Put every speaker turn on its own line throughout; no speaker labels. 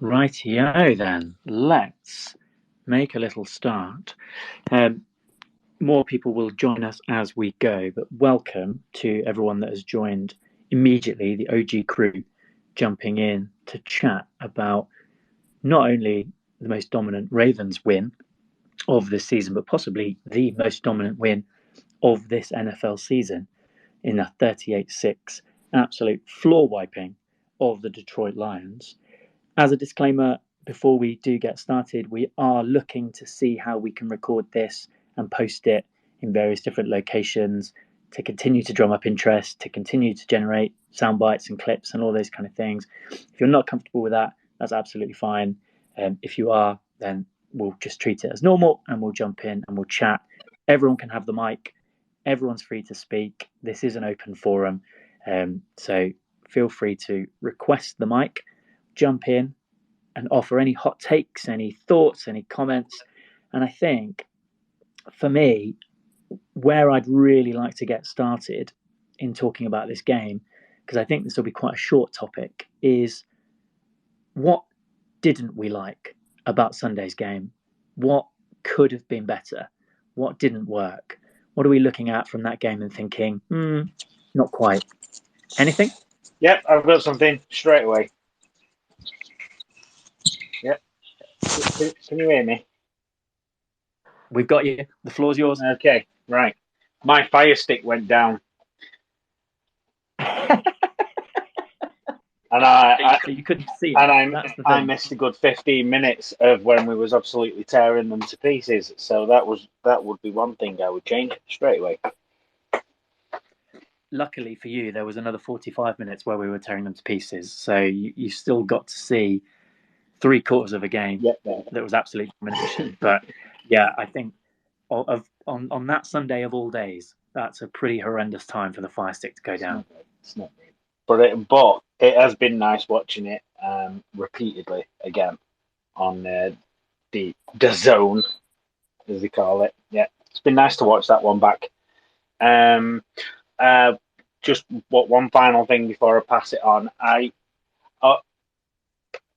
Rightio then. Let's make a little start. More people will join us as we go, but welcome to everyone that has joined immediately, the OG crew jumping in to chat about not only the most dominant Ravens win of this season, but possibly the most dominant win of this NFL season in a 38-6 absolute floor wiping of the Detroit Lions. As a disclaimer, before we do get started, we are looking to see how we can record this and post it in various different locations to continue to drum up interest, to continue to generate sound bites and clips and all those kind of things. If you're not comfortable with that, that's absolutely fine. If you are, then we'll just treat it as normal and we'll jump in and we'll chat. Everyone can have the mic. Everyone's free to speak. This is an open forum. So feel free to request the mic, jump in and offer any hot takes, any thoughts, any comments. And I think for me, where I'd really like to get started in talking about this game, because I think this will be quite a short topic, is what didn't we like about Sunday's game? What could have been better? What didn't work? What are we looking at from that game and thinking, not quite? Anything?
Yep, I've got something straight away. Yep. Can you hear me?
We've got you. The floor's yours.
Okay, right. My fire stick went down. And
so you couldn't see it.
And I missed a good 15 minutes of when we was absolutely tearing them to pieces. So that would be one thing I would change straight away.
Luckily for you, there was another 45 minutes where we were tearing them to pieces. So you still got to see 3/4 of a game that was absolute domination. But yeah, I think on that Sunday of all days, that's a pretty horrendous time for the fire stick to go down.
It's not good. But it has been nice watching it repeatedly again on the zone, as they call it. Yeah, it's been nice to watch that one back. Just one final thing before I pass it on.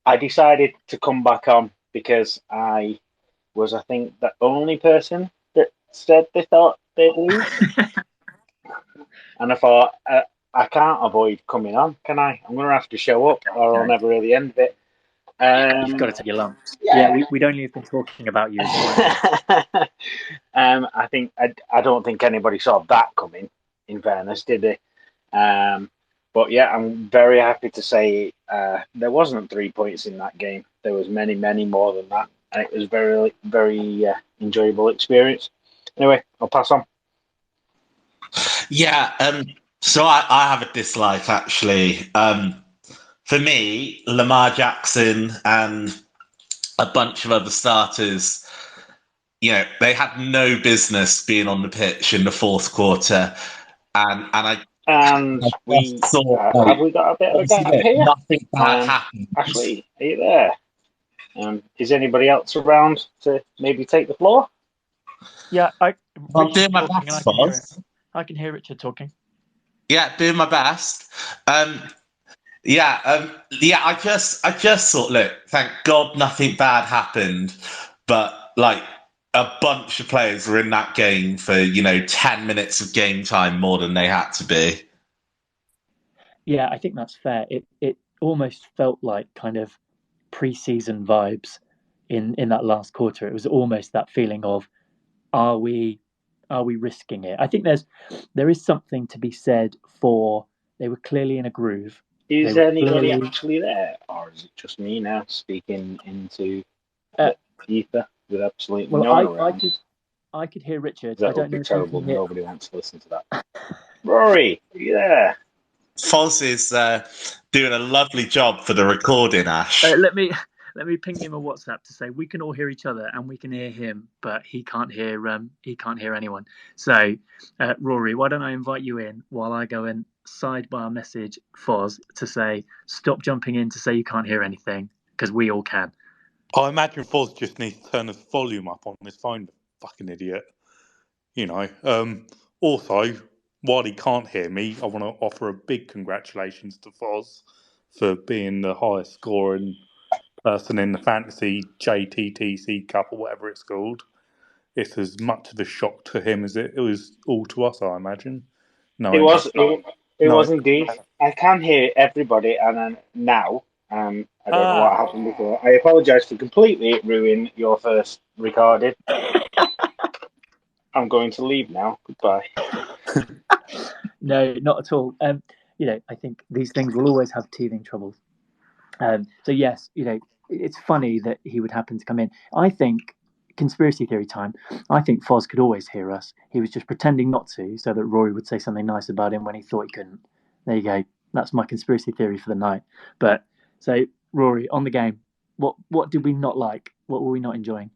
I decided to come back on because I was, I think, the only person that said they thought they'd lose. And I thought, I can't avoid coming on, can I? I'm going to have to show up or I'll never really end it.
You've got to take your lumps. Yeah, we'd only have been talking about you.
I think I don't think anybody saw that coming, in fairness, did they? But yeah, I'm very happy to say there wasn't 3 points in that game. There was many, many more than that. And it was very, very enjoyable experience. Anyway, I'll pass on.
Yeah, so I have a dislike, actually. For me, Lamar Jackson and a bunch of other starters, they had no business being on the pitch in the fourth quarter.
And we have we got a bit of a gap here?
Nothing bad happened.
Ashley, are you there? Is anybody else around to maybe take the floor?
Yeah,
I'm doing my best, boss.
I can hear Richard talking.
Yeah, doing my best. I just thought, look, thank God nothing bad happened, but like a bunch of players were in that game for 10 minutes of game time more than they had to be.
Yeah, I think that's fair. It almost felt like kind of pre-season vibes in that last quarter. It was almost that feeling of, are we risking it? I think there is something to be said for they were clearly in a groove.
Is anybody actually there, or is it just me now speaking into ether with absolutely no one around?
I could hear Richard.
That would be terrible. Nobody wants to listen to that. Rory, are you there?
Foz is doing a lovely job for the recording, Ash.
Let me ping him a WhatsApp to say we can all hear each other and we can hear him, but he can't hear anyone. So, Rory, why don't I invite you in while I go and sidebar message Foz to say stop jumping in to say you can't hear anything because we all can.
I imagine Foz just needs to turn his volume up on his phone. Fucking idiot. Also, while he can't hear me, I want to offer a big congratulations to Foz for being the highest scoring person in the fantasy JTTC Cup or whatever it's called, it's as much of a shock to him as it was all to us, I imagine.
It was. It
No,
was indeed. I can hear everybody, and then now, I don't know what happened before. I apologise for completely ruining your first recording. I'm going to leave now. Goodbye.
No, not at all. I think these things will always have teething troubles. So yes, it's funny that he would happen to come in. I think, conspiracy theory time, I think Foz could always hear us. He was just pretending not to, so that Rory would say something nice about him when he thought he couldn't. There you go. That's my conspiracy theory for the night. But so, Rory, on the game, what did we not like? What were we not enjoying?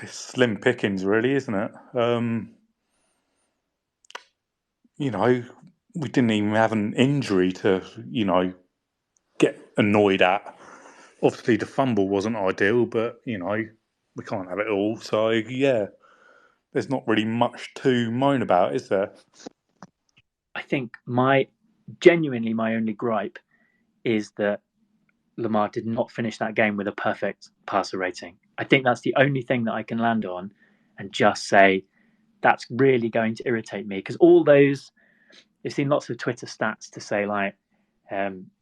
it's slim pickings, really, isn't it? We didn't even have an injury to, get annoyed at. Obviously, the fumble wasn't ideal, but, we can't have it all. So, yeah, there's not really much to moan about, is there?
I think genuinely my only gripe is that Lamar did not finish that game with a perfect passer rating. I think that's the only thing that I can land on and just say that's really going to irritate me, because all those, you've seen lots of Twitter stats to say like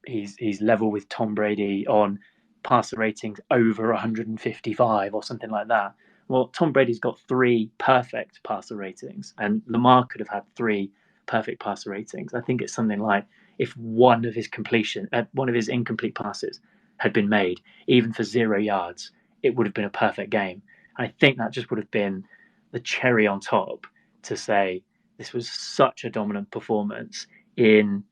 he's level with Tom Brady on passer ratings over 155 or something like that. Well, Tom Brady's got 3 perfect passer ratings, and Lamar could have had 3 perfect passer ratings. I think it's something like if one of his incomplete passes had been made, even for 0 yards, it would have been a perfect game. And I think that just would have been the cherry on top to say this was such a dominant performance in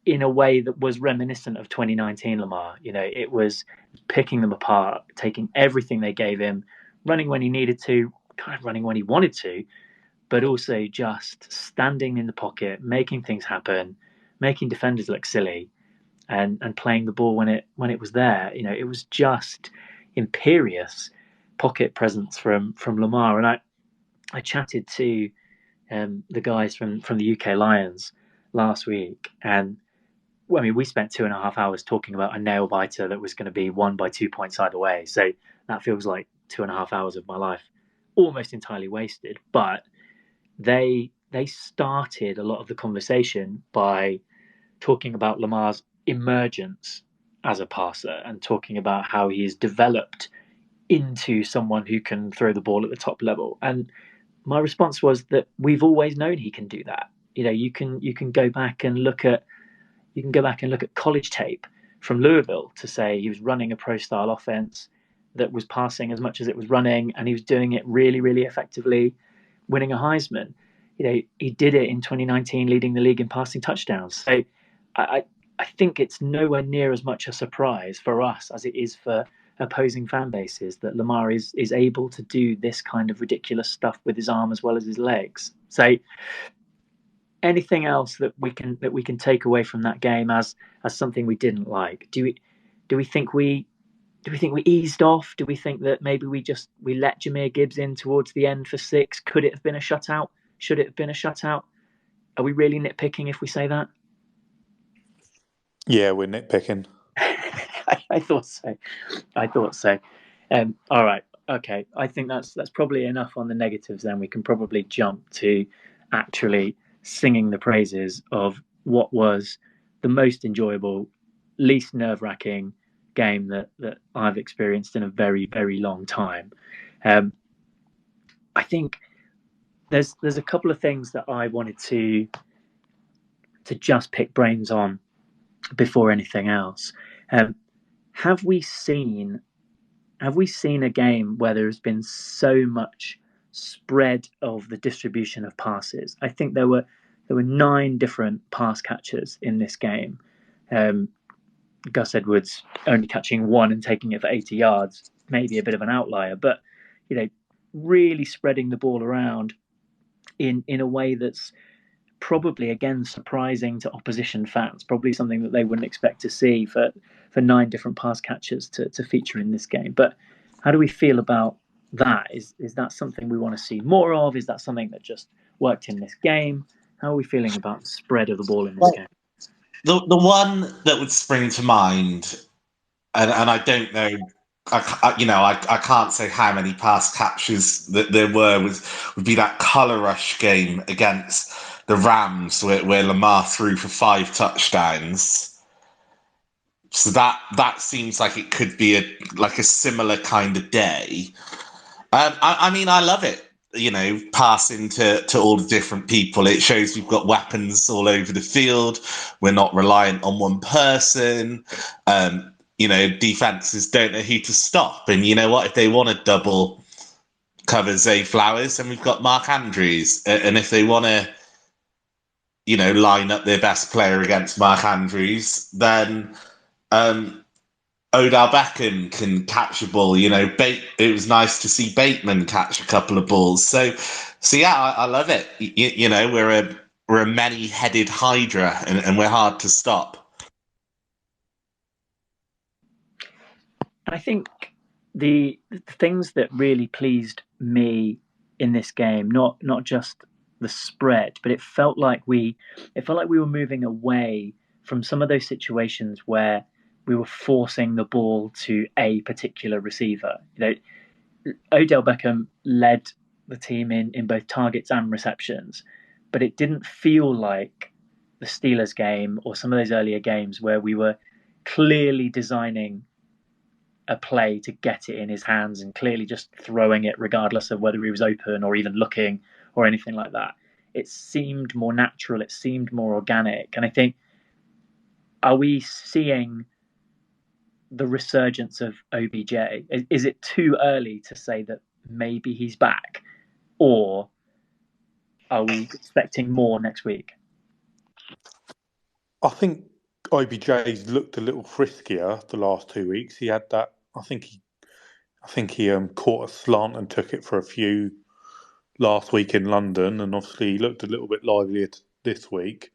a way that was reminiscent of 2019 Lamar. It was picking them apart, taking everything they gave him, running when he needed to, kind of running when he wanted to, but also just standing in the pocket, making things happen, making defenders look silly, and playing the ball when it was there. It was just imperious pocket presence from Lamar. And I chatted to the guys from the UK Lions last week, and we spent 2.5 hours talking about a nail biter that was going to be won by 2 points either way. So that feels like 2.5 hours of my life almost entirely wasted. But they started a lot of the conversation by talking about Lamar's emergence as a passer and talking about how he is developed into someone who can throw the ball at the top level. And my response was that we've always known he can do that. You can go back and look at college tape from Louisville to say he was running a pro style offense that was passing as much as it was running, and he was doing it really, really effectively, winning a Heisman. He did it in 2019, leading the league in passing touchdowns. So I think it's nowhere near as much a surprise for us as it is for opposing fan bases that Lamar is able to do this kind of ridiculous stuff with his arm as well as his legs. So anything else that we can take away from that game as something we didn't like? Do we think we eased off? Do we think that maybe we let Jahmyr Gibbs in towards the end for 6? Could it have been a shutout? Should it have been a shutout? Are we really nitpicking if we say that?
Yeah, we're nitpicking.
I thought so. All right. Okay. I think that's probably enough on the negatives. Then we can probably jump to actually singing the praises of what was the most enjoyable, least nerve-wracking game that I've experienced in a very, very long time. I think there's a couple of things that I wanted to just pick brains on before anything else. Have we seen a game where there's been so much spread of the distribution of passes? I think there were 9 different pass catchers in this game. Gus Edwards only catching 1 and taking it for 80 yards, maybe a bit of an outlier, but really spreading the ball around in a way that's probably, again, surprising to opposition fans, probably something that they wouldn't expect to see for 9 different pass catchers to feature in this game. But how do we feel about that? Is that something we want to see more of? Is that something that just worked in this game? How are we feeling about the spread of the ball in this game?
The one that would spring to mind and I don't know. I can't say how many pass catches that there were. Would be that colour rush game against the Rams where Lamar threw for 5 touchdowns. So that seems like it could be a similar kind of day. I mean, I love it. Passing to all the different people. It shows we've got weapons all over the field. We're not reliant on one person. Defenses don't know who to stop. And you know what? If they want to double cover Zay Flowers, then we've got Mark Andrews. And if they want to, line up their best player against Mark Andrews, then Odell Beckham can catch a ball. It was nice to see Bateman catch a couple of balls. So yeah, I love it. We're a many-headed hydra, and we're hard to stop.
I think the things that really pleased me in this game, not just the spread, but it felt like we were moving away from some of those situations where we were forcing the ball to a particular receiver. Odell Beckham led the team in both targets and receptions, but it didn't feel like the Steelers game or some of those earlier games where we were clearly designing a play to get it in his hands and clearly just throwing it regardless of whether he was open or even looking or anything like that. It seemed more natural. It seemed more organic. And I think, are we seeing the resurgence of OBJ? Is it too early to say that maybe he's back, or are we expecting more next week?
I think OBJ's looked a little friskier the last 2 weeks. He had that. I think he caught a slant and took it for a few last week in London, and obviously he looked a little bit livelier this week.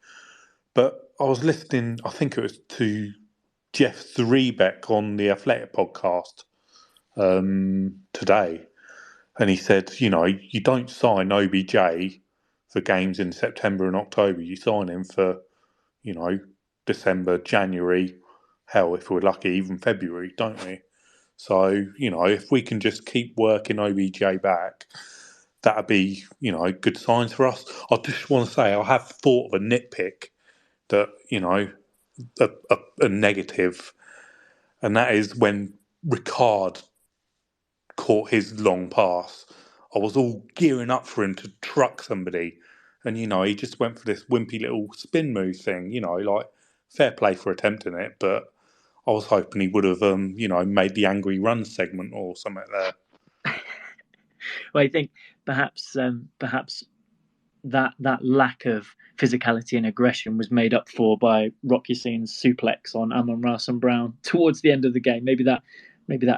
But I was listening, I think it was to Jeff Zrebeck on the Athletic podcast today, and he said, you don't sign OBJ for games in September and October. You sign him for, December, January, hell, if we're lucky, even February, don't we? So, if we can just keep working OBJ back, that'd be, good signs for us. I just want to say, I have thought of a nitpick that, a negative, and that is when Ricard caught his long pass. I was all gearing up for him to truck somebody, and he just went for this wimpy little spin move thing. Like, fair play for attempting it, but I was hoping he would have, made the angry run segment or something there.
Well, I think perhaps that lack of physicality and aggression was made up for by Rock Ya-Sin's suplex on Amon-Ra St. Brown towards the end of the game. Maybe that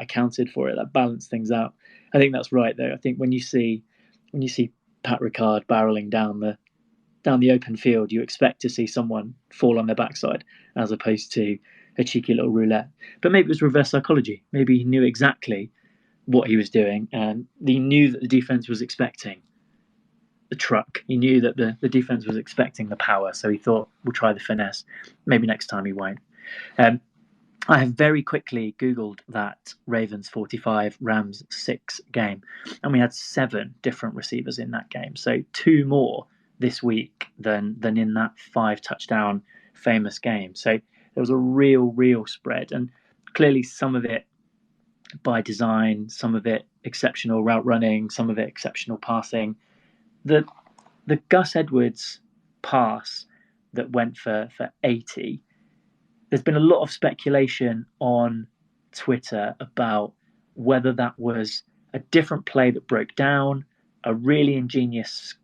accounted for it. That balanced things out. I think that's right, though. I think when you see Pat Ricard barreling down the open field, you expect to see someone fall on their backside as opposed to a cheeky little roulette. But maybe it was reverse psychology. Maybe he knew exactly what he was doing, and he knew that the defense was expecting the truck. He knew that the defense was expecting the power, so he thought, we'll try the finesse. Maybe next time he won't. I have very quickly Googled that Ravens 45, Rams 6 game, and we had 7 different receivers in that game. So 2 more this week than in that 5 touchdown famous game. So there was a real spread, and clearly some of it by design, some of it exceptional route running, some of it exceptional passing. The Gus Edwards pass that went for 80, there's been a lot of speculation on Twitter about whether that was a different play that broke down, a really ingenious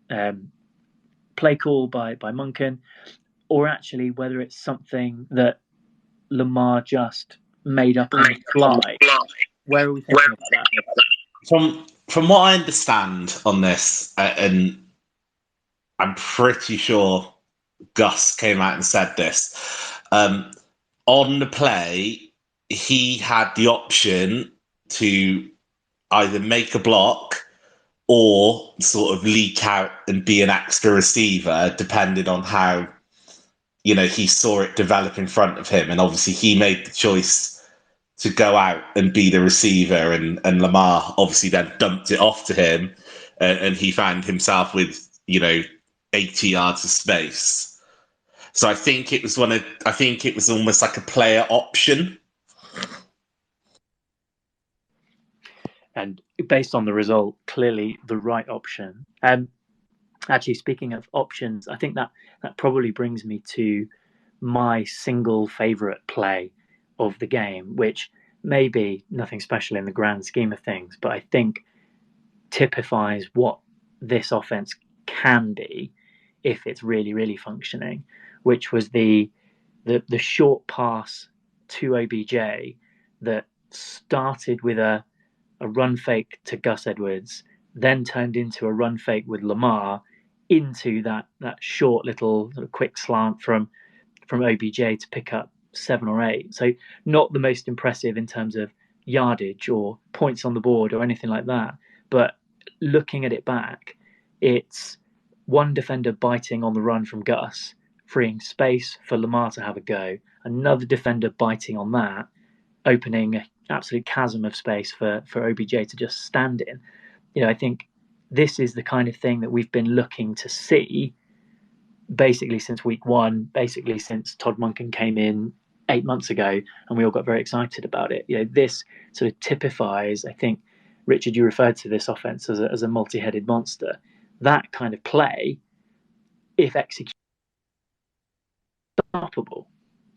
play call by Monken, or actually whether it's something that Lamar just made up on the fly. Where are we thinking about that?
From what I understand on this, and I'm pretty sure Gus came out and said this, on the play, he had the option to either make a block or sort of leak out and be an extra receiver, depending on how, he saw it develop in front of him. And obviously he made the choice to go out and be the receiver, and Lamar obviously then dumped it off to him, and he found himself with 80 yards of space. So I think it was almost like a player option.
And based on the result, clearly the right option. Actually, speaking of options, I think that probably brings me to my single favourite play of the game, which may be nothing special in the grand scheme of things, but I think typifies what this offense can be if it's really, really functioning, which was the short pass to OBJ that started with a run fake to Gus Edwards, then turned into a run fake with Lamar into that short little sort of quick slant from OBJ to pick up 7 or 8. So not the most impressive in terms of yardage or points on the board or anything like that. But looking at it back, it's one defender biting on the run from Gus, freeing space for Lamar to have a go. Another defender biting on that, opening an absolute chasm of space for OBJ to just stand in. I think this is the kind of thing that we've been looking to see basically since week 1, basically since Todd Monken came in 8 months ago, and we all got very excited about it. This sort of typifies, I think, Richard, you referred to this offense as a multi-headed monster. That kind of play, if executed, unstoppable.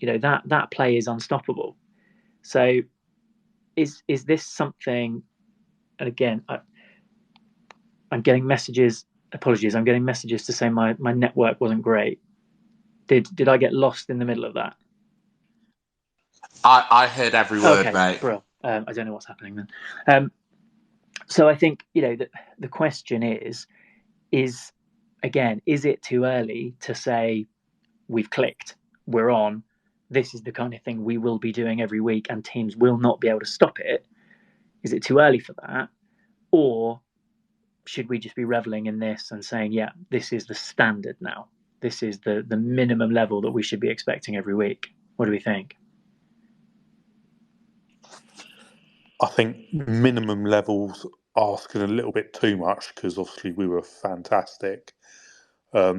That play is unstoppable. So is this something, and again, I'm getting messages, apologies, I'm getting messages to say my network wasn't great. Did I get lost in the middle of that?
I heard every word, mate.
Bro, I don't know what's happening then. So I think, the question is it too early to say we've clicked, we're on, this is the kind of thing we will be doing every week and teams will not be able to stop it? Is it too early for that? Or should we just be reveling in this and saying, yeah, this is the standard now? This is the minimum level that we should be expecting every week. What do we think?
I think minimum levels asking a little bit too much, because obviously we were fantastic. But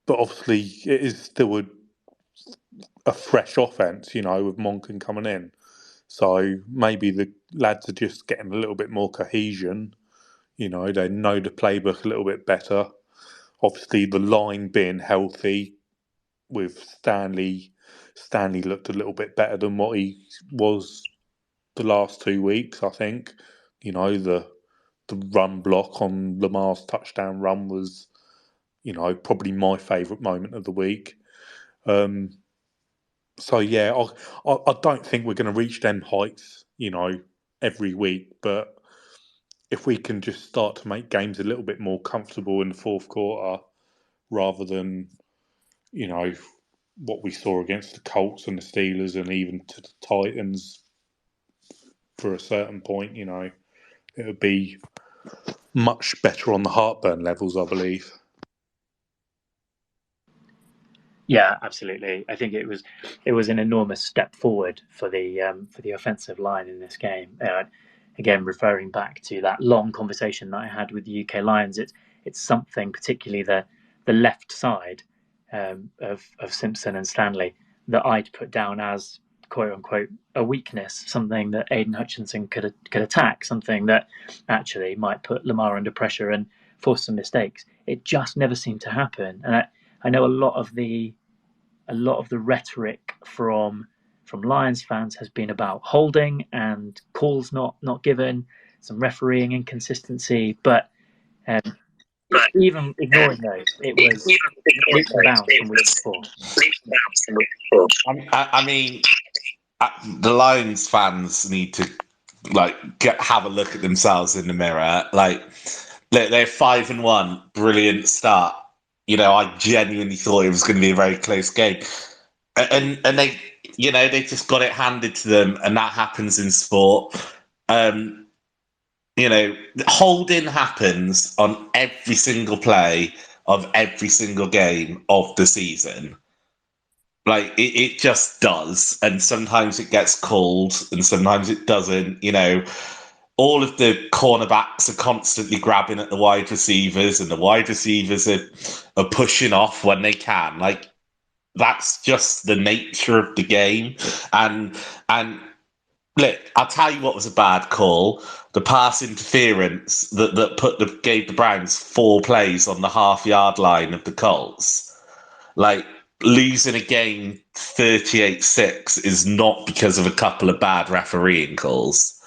obviously it is still a fresh offense, with Monken coming in. So maybe the lads are just getting a little bit more cohesion. They know the playbook a little bit better. Obviously, the line being healthy with Stanley looked a little bit better than what he was the last 2 weeks, I think. The run block on Lamar's touchdown run was, probably my favourite moment of the week. So, yeah, I don't think we're going to reach them heights, every week. But if we can just start to make games a little bit more comfortable in the fourth quarter, rather than, what we saw against the Colts and the Steelers and even to the Titans for a certain point, it would be much better on the heartburn levels, I believe.
Yeah, absolutely. I think it was an enormous step forward for the offensive line in this game. Again, referring back to that long conversation that I had with the UK Lions, it's something, particularly the left side of Simpson and Stanley, that I'd put down as quote unquote a weakness, something that Aiden Hutchinson could attack, something that actually might put Lamar under pressure and force some mistakes. It just never seemed to happen, and I know a lot of the rhetoric from Lions fans has been about holding and calls not given, some refereeing inconsistency, but even ignoring those, it was leaps and bounds from week 4.
I mean, the Lions fans need to have a look at themselves in the mirror. They're 5-1, brilliant start. I genuinely thought it was going to be a very close game, and they, they just got it handed to them, and that happens in sport. Holding happens on every single play of every single game of the season. Like it just does, and sometimes it gets called, and sometimes it doesn't. All of the cornerbacks are constantly grabbing at the wide receivers, and the wide receivers are pushing off when they can. Like that's just the nature of the game, and look, I'll tell you what was a bad call: the pass interference that gave the Browns 4 plays on the half-yard line of the Colts. Like losing a game 38-6 is not because of a couple of bad refereeing calls.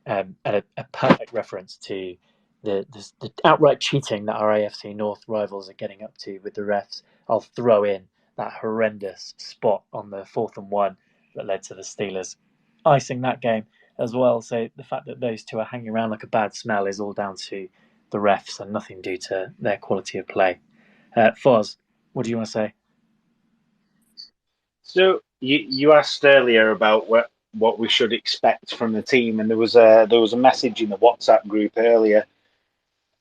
And a perfect reference to the outright cheating that our AFC North rivals are getting up to with the refs. I'll throw in that horrendous spot on the 4th and 1 that led to the Steelers icing that game as well. So the fact that those two are hanging around like a bad smell is all down to the refs and nothing due to their quality of play. Foz, what do you want to say?
So you asked earlier about what we should expect from the team, and there was a message in the WhatsApp group earlier.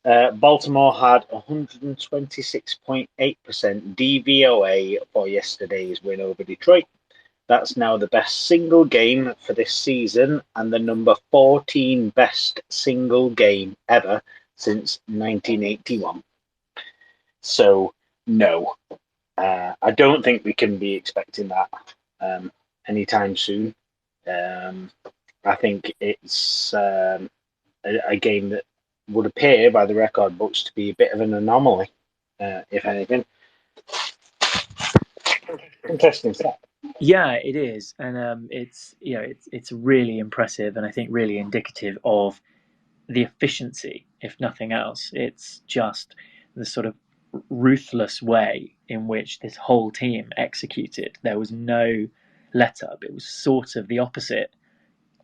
Baltimore had 126.8% DVOA for yesterday's win over Detroit. That's now the best single game for this season and the number 14 best single game ever since 1981. So, no, I don't think we can be expecting that anytime soon. I think it's a game that would appear by the record books to be a bit of an anomaly, if anything. Interesting stuff.
Yeah, it is, and it's really impressive, and I think really indicative of the efficiency, if nothing else. It's just the sort of ruthless way in which this whole team executed. There was no let up. It was sort of the opposite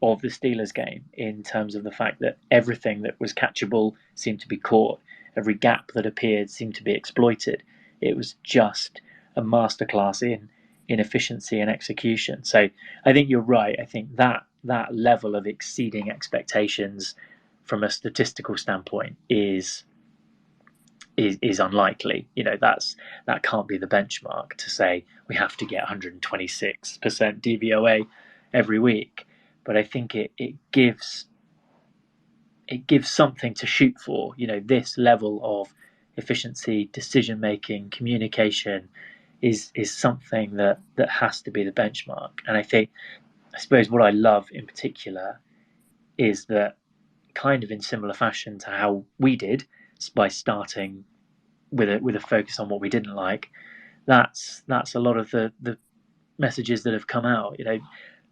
of the Steelers game in terms of the fact that everything that was catchable seemed to be caught. Every gap that appeared seemed to be exploited. It was just a masterclass in efficiency and execution. So I think you're right. I think that level of exceeding expectations from a statistical standpoint is unlikely. That can't be the benchmark to say we have to get 126% DVOA every week. But I think it gives something to shoot for. This level of efficiency, decision making, communication is something that has to be the benchmark. And I suppose what I love in particular is that, kind of in similar fashion to how we did, by starting with a focus on what we didn't like, that's a lot of the messages that have come out.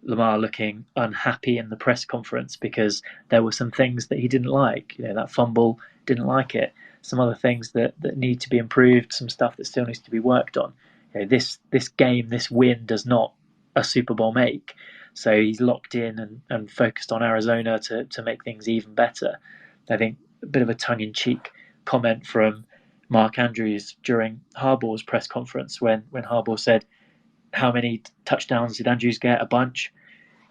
Lamar looking unhappy in the press conference because there were some things that he didn't like. That fumble, didn't like it. Some other things that need to be improved, some stuff that still needs to be worked on. This game, this win does not a Super Bowl make. So he's locked in and focused on Arizona to make things even better. I think a bit of a tongue-in-cheek comment from Mark Andrews during Harbaugh's press conference when Harbaugh said, how many touchdowns did Andrews get? A bunch.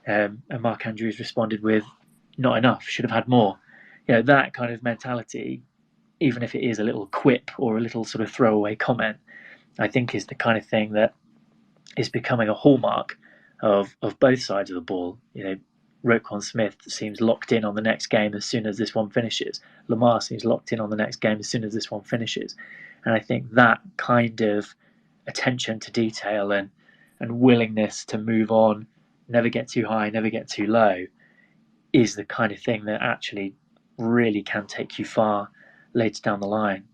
And Mark Andrews responded with, not enough, should have had more. That kind of mentality, even if it is a little quip or a little sort of throwaway comment, I think is the kind of thing that is becoming a hallmark of both sides of the ball. Roquan Smith seems locked in on the next game as soon as this one finishes. Lamar seems locked in on the next game as soon as this one finishes. And I think that kind of attention to detail and willingness to move on, never get too high, never get too low, is the kind of thing that actually really can take you far later down the line.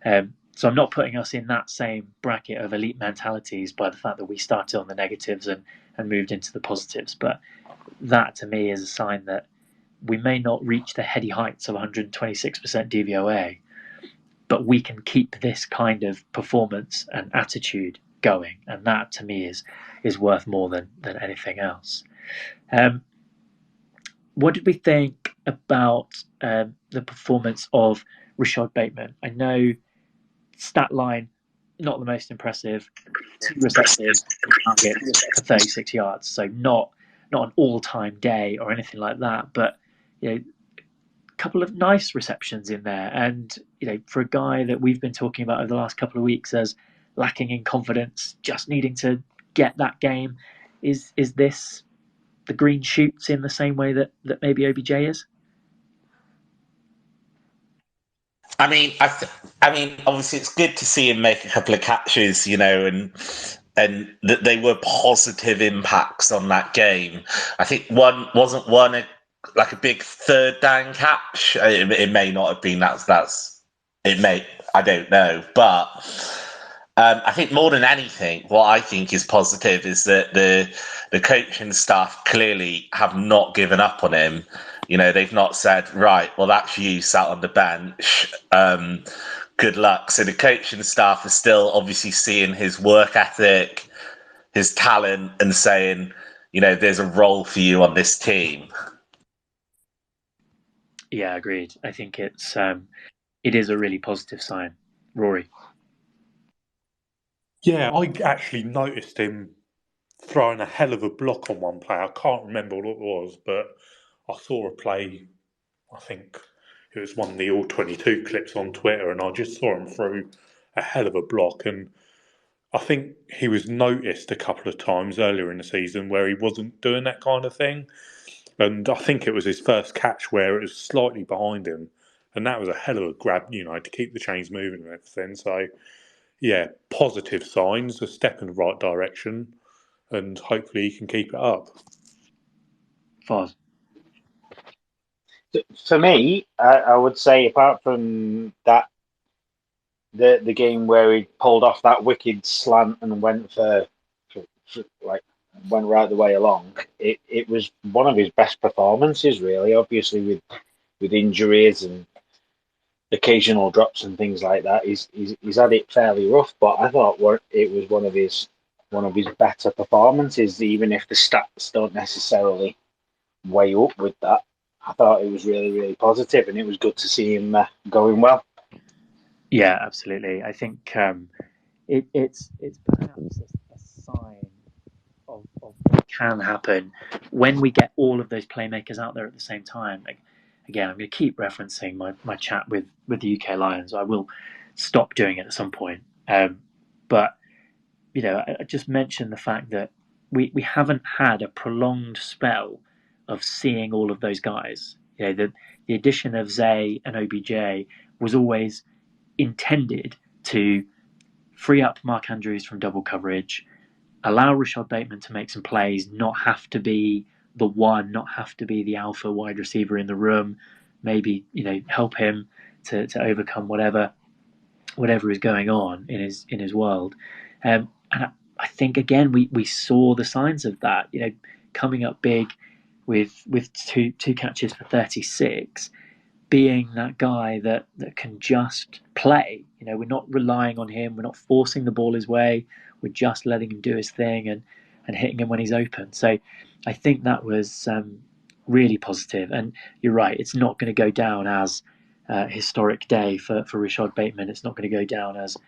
So I'm not putting us in that same bracket of elite mentalities by the fact that we started on the negatives and moved into the positives. But that to me is a sign that we may not reach the heady heights of 126% DVOA, but we can keep this kind of performance and attitude going, and that to me is worth more than anything else. What did we think about the performance of Rashad Bateman? I know stat line not the most impressive, 2 receptions for 36 yards, so not an all-time day or anything like that, but a couple of nice receptions in there. And for a guy that we've been talking about over the last couple of weeks as lacking in confidence, just needing to get that game. Is this the green shoots in the same way that maybe OBJ is?
I mean, obviously, it's good to see him make a couple of catches, and that they were positive impacts on that game. I think one like a big third down catch. It may not have been. It may. I don't know, but I think more than anything, what I think is positive is that the coaching staff clearly have not given up on him. They've not said, right, well, that's you sat on the bench. Good luck. So the coaching staff are still obviously seeing his work ethic, his talent, and saying, there's a role for you on this team.
Yeah, agreed. I think it is a really positive sign. Rory?
Yeah, I actually noticed him throwing a hell of a block on one play. I can't remember what it was, but I saw a play, I think it was one of the All-22 clips on Twitter, and I just saw him throw a hell of a block. And I think he was noticed a couple of times earlier in the season where he wasn't doing that kind of thing. And I think it was his first catch where it was slightly behind him. And that was a hell of a grab, to keep the chains moving and everything. So, yeah, positive signs, a step in the right direction, and hopefully he can keep it up.
Foz?
For me, I would say, apart from that, the game where he pulled off that wicked slant and went went right the way along, it was one of his best performances, really. Obviously, with injuries and occasional drops and things like that, he's had it fairly rough. But I thought it was one of his better performances, even if the stats don't necessarily weigh up with that. I thought it was really, really positive, and it was good to see him going well.
Yeah, absolutely. I think it's perhaps a sign of what can happen when we get all of those playmakers out there at the same time. Again, I'm going to keep referencing my chat with the UK Lions. I will stop doing it at some point. But I just mentioned the fact that we haven't had a prolonged spell of seeing all of those guys. The addition of Zay and OBJ was always intended to free up Mark Andrews from double coverage, allow Rashad Bateman to make some plays, not have to be the one, not have to be the alpha wide receiver in the room, maybe help him to overcome whatever is going on in his world. And I think again we saw the signs of that. Coming up big with two catches for 36, being that guy that can just play. We're not relying on him. We're not forcing the ball his way. We're just letting him do his thing and hitting him when he's open. So I think that was really positive. And you're right, it's not going to go down as a historic day for Rashad Bateman. It's not going to go down as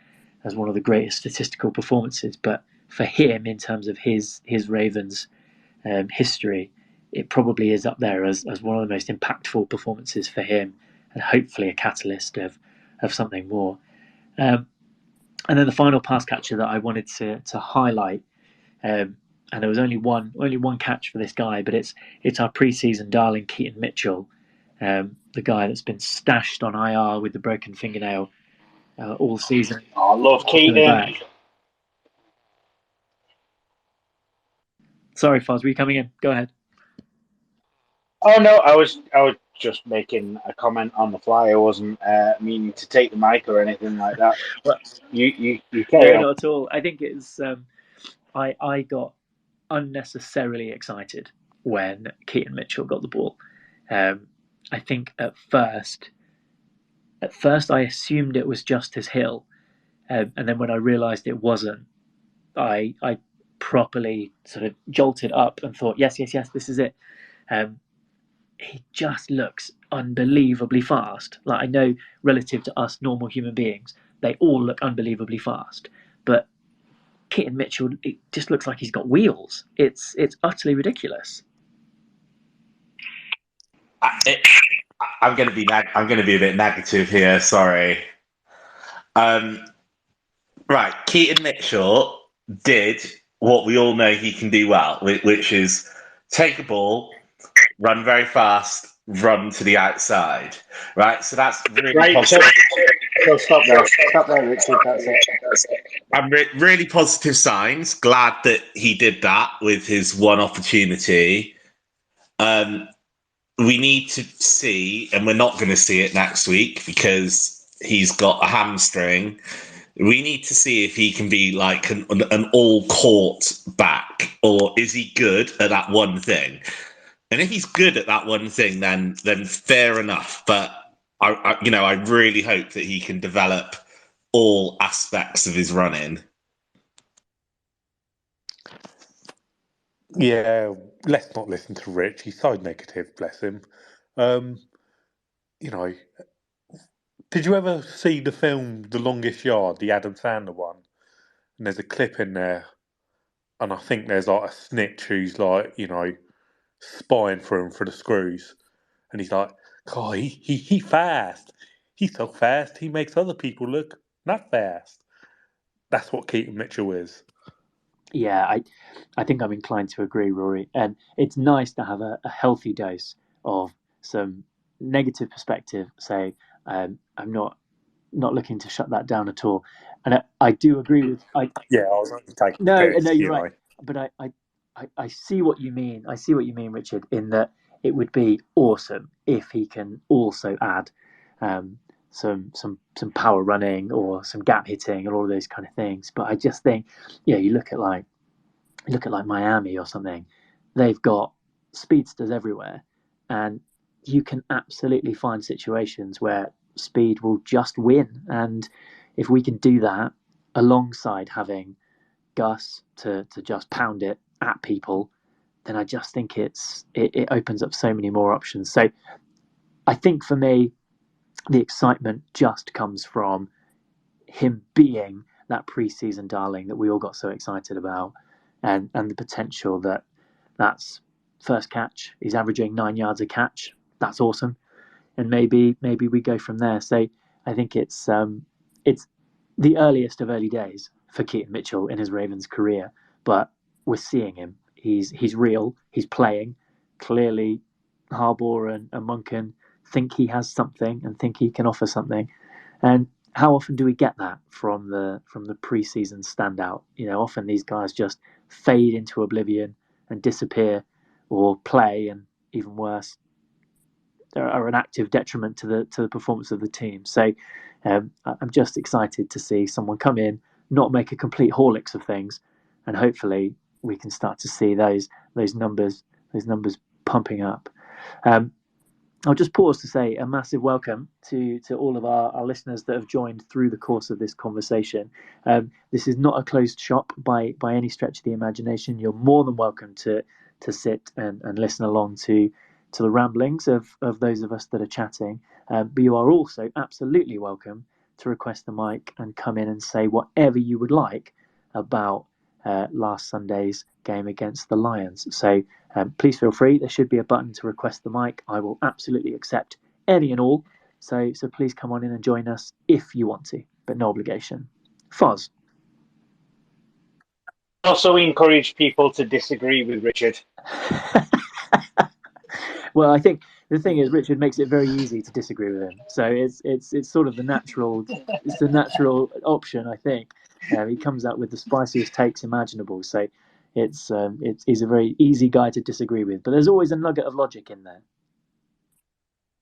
one of the greatest statistical performances. But for him, in terms of his Ravens history, it probably is up there as one of the most impactful performances for him, and hopefully a catalyst of something more. And then the final pass catcher that I wanted to highlight, and there was only one catch for this guy, but it's our preseason darling Keaton Mitchell, the guy that's been stashed on IR with the broken fingernail all season.
I love Keaton.
Sorry, Foz, were you coming in? Go ahead.
Oh no, I was just making a comment on the fly. I wasn't meaning to take the mic or anything like that.
Well,
you carry on.
Not at all. I think it's I got unnecessarily excited when Keaton Mitchell got the ball. I think at first I assumed it was Justice Hill, and then when I realised it wasn't, I properly sort of jolted up and thought, yes, this is it. He just looks unbelievably fast. Like, I know relative to us normal human beings, they all look unbelievably fast, but Keaton Mitchell, it just looks like he's got wheels. It's utterly ridiculous.
I'm going to be a bit negative here. Sorry. Right, Keaton Mitchell did what we all know he can do well, which is take a ball, run very fast, run to the outside, right? So that's really positive.
So stop there, Richard. That's it.
I'm really positive signs. Glad that he did that with his one opportunity. We need to see, and we're not going to see it next week because he's got a hamstring. We need to see if he can be like an all-court back, or is he good at that one thing? And if he's good at that one thing, then fair enough. But I really hope that he can develop all aspects of his running.
Yeah, let's not listen to Rich. He's so negative, bless him. You know, did you ever see the film The Longest Yard, the Adam Sandler one? And there's a clip in there, and I think there's like a snitch who's like, spying for him for the screws. And he's like, oh, he fast. He's so fast, he makes other people look not fast. That's what Keaton Mitchell is.
Yeah, I think I'm inclined to agree, Rory. And it's nice to have a healthy dose of some negative perspective. Say, I'm not looking to shut that down at all. And I do agree with.
I was only taking
no,
piss,
you're right. But I see what you mean. I see what you mean, Richard. In that it would be awesome if he can also add some power running or some gap hitting and all of those kind of things. But I just think, you look at like Miami or something. They've got speedsters everywhere, and you can absolutely find situations where speed will just win. And if we can do that alongside having Gus to just pound it at people, then I just think it opens up so many more options. So I think for me, the excitement just comes from him being that preseason darling that we all got so excited about, and the potential that's first catch. He's averaging 9 yards a catch. That's awesome, and maybe we go from there. So I think it's the earliest of early days for Keaton Mitchell in his Ravens career, but we're seeing him. He's real. He's playing. Clearly, Harbaugh and Monken think he has something and think he can offer something. And how often do we get that from the preseason standout? Often these guys just fade into oblivion and disappear, or play, and even worse, are an active detriment to the performance of the team. So I'm just excited to see someone come in, not make a complete Horlicks of things, and hopefully we can start to see those numbers pumping up. I'll just pause to say a massive welcome to all of our listeners that have joined through the course of this conversation. This is not a closed shop by any stretch of the imagination. You're more than welcome to sit and listen along to the ramblings of those of us that are chatting. But you are also absolutely welcome to request the mic and come in and say whatever you would like about last Sunday's game against the Lions. So please feel free. There should be a button to request the mic. I will absolutely accept any and all. So please come on in and join us if you want to, but no obligation. Foz.
Also encourage people to disagree with Richard.
Well, I think the thing is, Richard makes it very easy to disagree with him. So it's sort of the natural option, I think. He comes out with the spiciest takes imaginable. So he's a very easy guy to disagree with. But there's always a nugget of logic in there.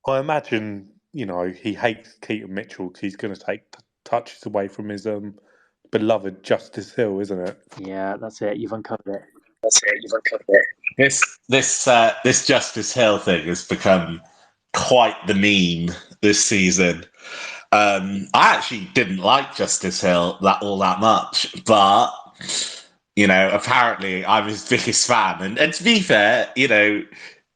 I imagine, he hates Keaton Mitchell because he's going to take touches away from his beloved Justice Hill, isn't it?
Yeah, that's it. You've uncovered it.
This Justice Hill thing has become quite the meme this season. I actually didn't like Justice Hill all that much, but apparently I'm his biggest fan. And to be fair,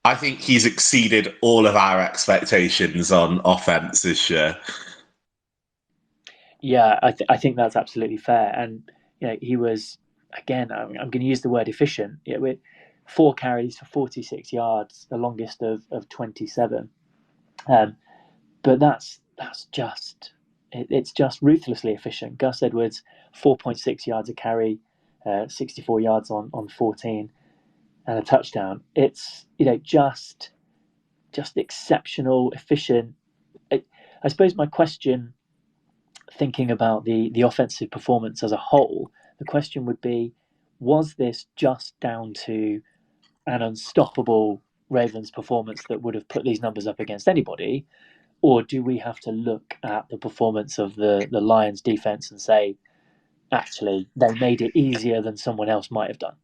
I think he's exceeded all of our expectations on offense this year.
Yeah, I think that's absolutely fair. And he was, again, I'm going to use the word efficient. With 4 carries for 46 yards, the longest of 27. But that's just ruthlessly efficient. Gus Edwards, 4.6 yards a carry, 64 yards on 14 and a touchdown. It's just exceptional, efficient. I suppose my question, thinking about the offensive performance as a whole, the question would be, was this just down to an unstoppable Ravens performance that would have put these numbers up against anybody, or do we have to look at the performance of the Lions defense and say, actually, they made it easier than someone else might have done?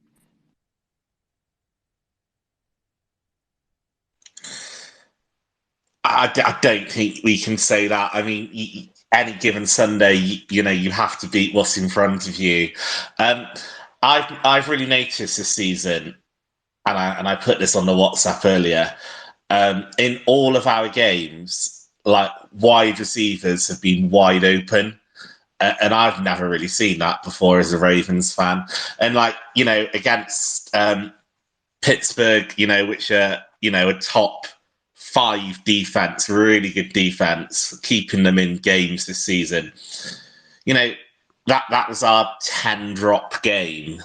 I don't think we can say that. I mean, any given Sunday, you have to beat what's in front of you. I've really noticed this season, and I put this on the WhatsApp earlier. In all of our games, like, wide receivers have been wide open, and I've never really seen that before as a Ravens fan. And against Pittsburgh, which are a top 5 defense, really good defense, keeping them in games this season. That was our 10 drop game.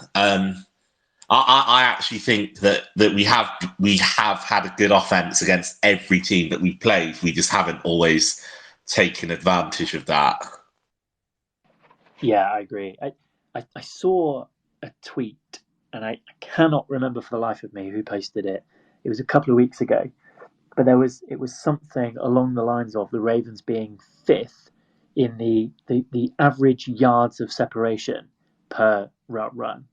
I actually think that we have had a good offense against every team that we played. We just haven't always taken advantage of that.
Yeah, I agree. I saw a tweet, and I cannot remember for the life of me who posted it. It was a couple of weeks ago, but it was something along the lines of the Ravens being 5th in the average yards of separation per route run,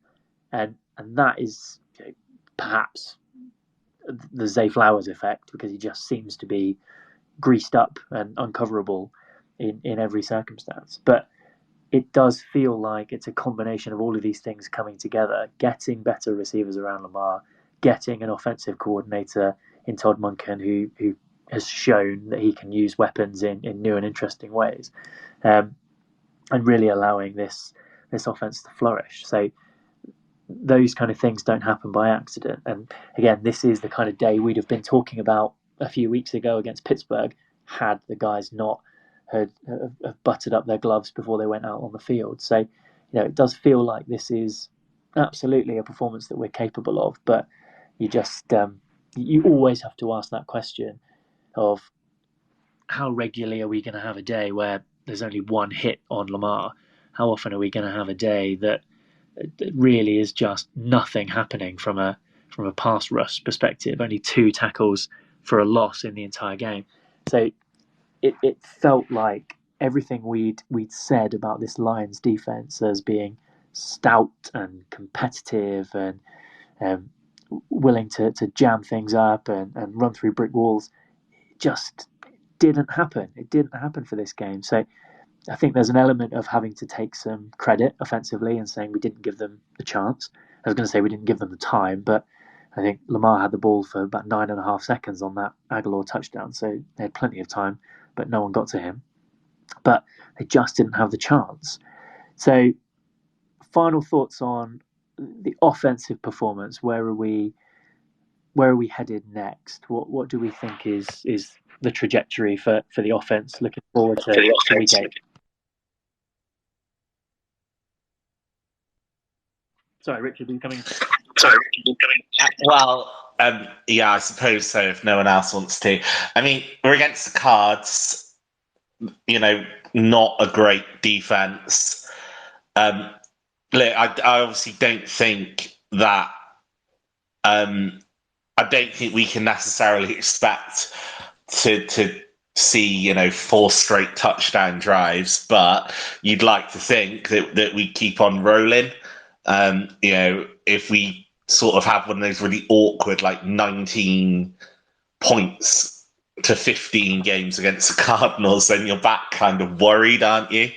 and that is perhaps the Zay Flowers effect, because he just seems to be greased up and uncoverable in every circumstance. But it does feel like it's a combination of all of these things coming together, getting better receivers around Lamar, getting an offensive coordinator in Todd Monken who has shown that he can use weapons in new and interesting ways, and really allowing this offense to flourish. So those kind of things don't happen by accident. And again, this is the kind of day we'd have been talking about a few weeks ago against Pittsburgh, had the guys not had buttered up their gloves before they went out on the field. So, it does feel like this is absolutely a performance that we're capable of. But you just you always have to ask that question of, how regularly are we going to have a day where there's only one hit on Lamar? How often are we going to have a day that really is just nothing happening from a pass rush perspective? Only 2 tackles for a loss in the entire game. So it felt like everything we'd said about this Lions defense as being stout and competitive and willing to jam things up and run through brick walls, just didn't happen. It didn't happen for this game. So I think there's an element of having to take some credit offensively and saying we didn't give them the chance. I was going to say we didn't give them the time, but I think Lamar had the ball for about 9.5 seconds on that Aguilar touchdown, so they had plenty of time, but no one got to him. But they just didn't have the chance. So, final thoughts on the offensive performance. Where are we headed next? What do we think is the trajectory for the offense looking forward to week 8? Sorry, Richard, are you coming?
Well, yeah, I suppose so, if no one else wants to. I mean, we're against the Cards, not a great defense. Look, I obviously don't think that. I don't think we can necessarily expect to see 4 straight touchdown drives, but you'd like to think that we keep on rolling. If we sort of have one of those really awkward, 19 points to 15 games against the Cardinals, then you're back kind of worried, aren't you?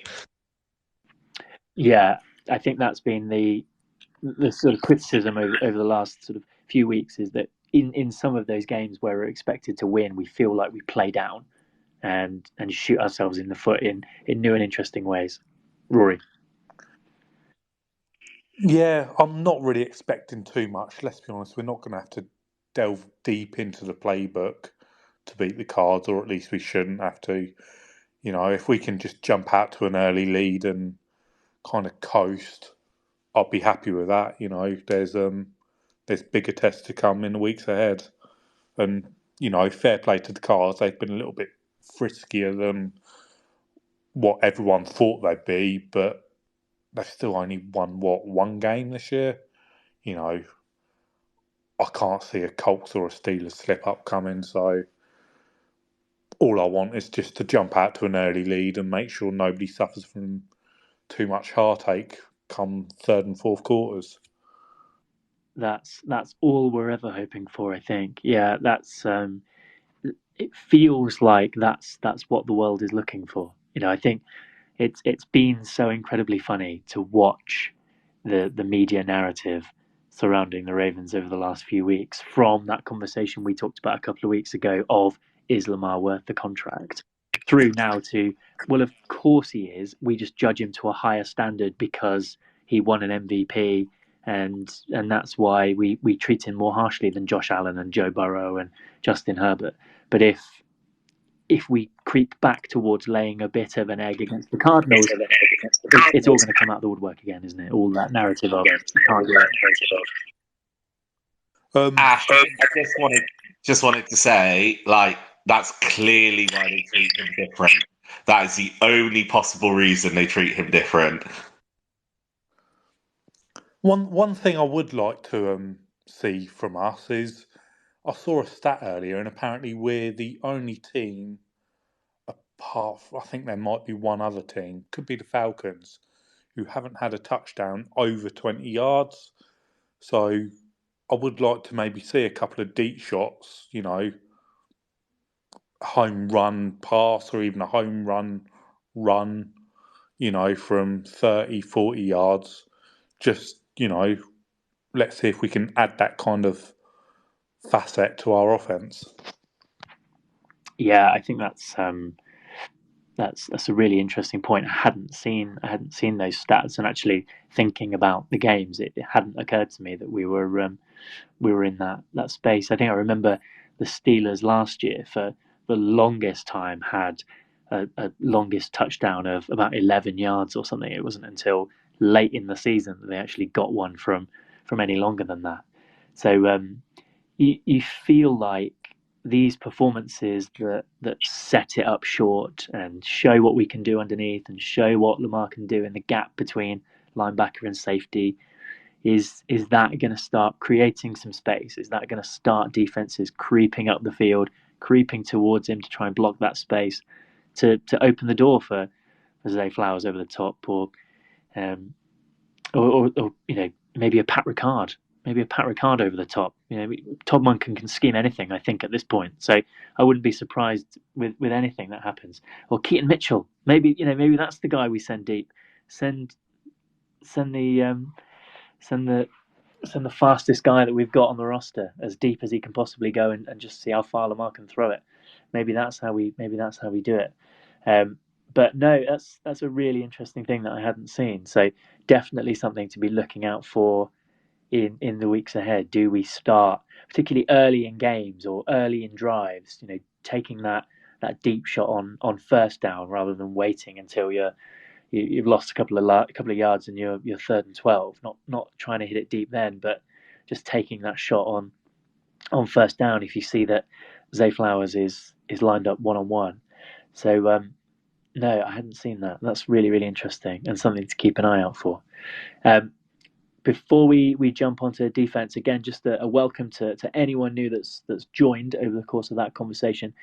Yeah, I think that's been the sort of criticism over the last sort of few weeks, is that in some of those games where we're expected to win, we feel like we play down and shoot ourselves in the foot in new and interesting ways. Rory?
Yeah, I'm not really expecting too much. Let's be honest, we're not going to have to delve deep into the playbook to beat the Cards, or at least we shouldn't have to. If we can just jump out to an early lead and kind of coast, I'd be happy with that. You know, there's bigger tests to come in the weeks ahead, and you know, fair play to the Cars. They've been a little bit friskier than what everyone thought they'd be, but they've still only won one game this year. You know, I can't see a Colts or a Steelers slip up coming, so all I want is just to jump out to an early lead and make sure nobody suffers from too much heartache come third and fourth quarters.
That's all we're ever hoping for, I think. Yeah, that's it feels like that's what the world is looking for. You know, I think it's been so incredibly funny to watch the media narrative surrounding the Ravens over the last few weeks, from that conversation we talked about a couple of weeks ago of, is Lamar worth the contract, through now to, well, of course he is. We just judge him to a higher standard because he won an MVP, and that's why we treat him more harshly than Josh Allen and Joe Burrow and Justin Herbert. But if we creep back towards laying a bit of an egg against the Cardinals, it's all going to come out the woodwork again, isn't it? All that narrative of you can't do it.
Ash, I just wanted to say, like, that's clearly why they treat him different. That is the only possible reason they treat him different.
One thing I would like to see from us is, I saw a stat earlier, and apparently we're the only team, apart from, I think there might be one other team, could be the Falcons, who haven't had a touchdown over 20 yards. So I would like to maybe see a couple of deep shots, you know, home run pass or even a home run, you know, from 30, 40 yards. Just, you know, let's see if we can add that kind of facet to our offense.
Yeah, I think that's a really interesting point. I hadn't seen those stats, and actually thinking about the games, it hadn't occurred to me that we were in that space. I think I remember the Steelers last year for the longest time had a longest touchdown of about 11 yards or something. It wasn't until late in the season that they actually got one from any longer than that. So you feel like these performances that set it up short and show what we can do underneath and show what Lamar can do in the gap between linebacker and safety, is that going to start creating some space? Is that going to start defenses creeping up the field, creeping towards him to try and block that space, to open the door for Zay Flowers over the top, or you know, maybe a Pat Ricard over the top. You know, Todd Monken can scheme anything, I think, at this point. So I wouldn't be surprised with anything that happens. Or Keaton Mitchell, maybe that's the guy we send deep. Send the fastest guy that we've got on the roster as deep as he can possibly go, and just see how far Lamar can throw it. Maybe that's how we do it. But no, that's a really interesting thing that I hadn't seen. So definitely something to be looking out for in the weeks ahead. Do we start particularly early in games or early in drives, you know, taking that deep shot on first down rather than waiting until you've lost a couple of yards and you're 3rd and 12, not trying to hit it deep then, but just taking that shot on first down if you see that Zay Flowers is lined up one-on-one. So no, I hadn't seen that. That's really, really interesting and something to keep an eye out for. Before we jump onto defense, again, just a welcome to anyone new that's joined over the course of that conversation.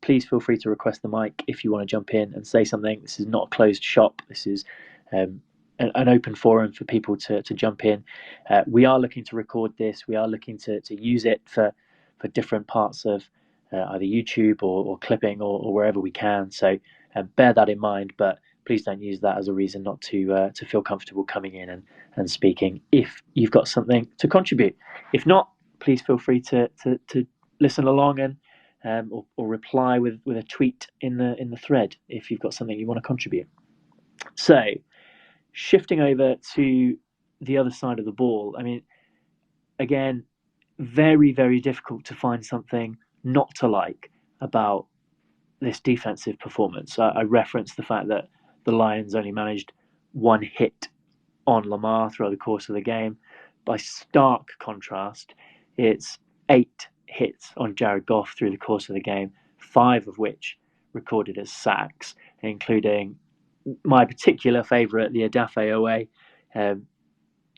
Please feel free to request the mic if you want to jump in and say something. This is not a closed shop. This is an open forum for people to jump in. We are looking to record this. We are looking to use it for different parts of either YouTube or clipping or wherever we can. So bear that in mind, but please don't use that as a reason not to feel comfortable coming in and speaking if you've got something to contribute. If not, please feel free to listen along and or reply with a tweet in the thread if you've got something you want to contribute. So shifting over to the other side of the ball, I mean, again, very, very difficult to find something not to like about this defensive performance. I referenced the fact that the Lions only managed one hit on Lamar throughout the course of the game. By stark contrast, it's 8 hits on Jared Goff through the course of the game, 5 of which recorded as sacks, including my particular favourite, the Odafe Oweh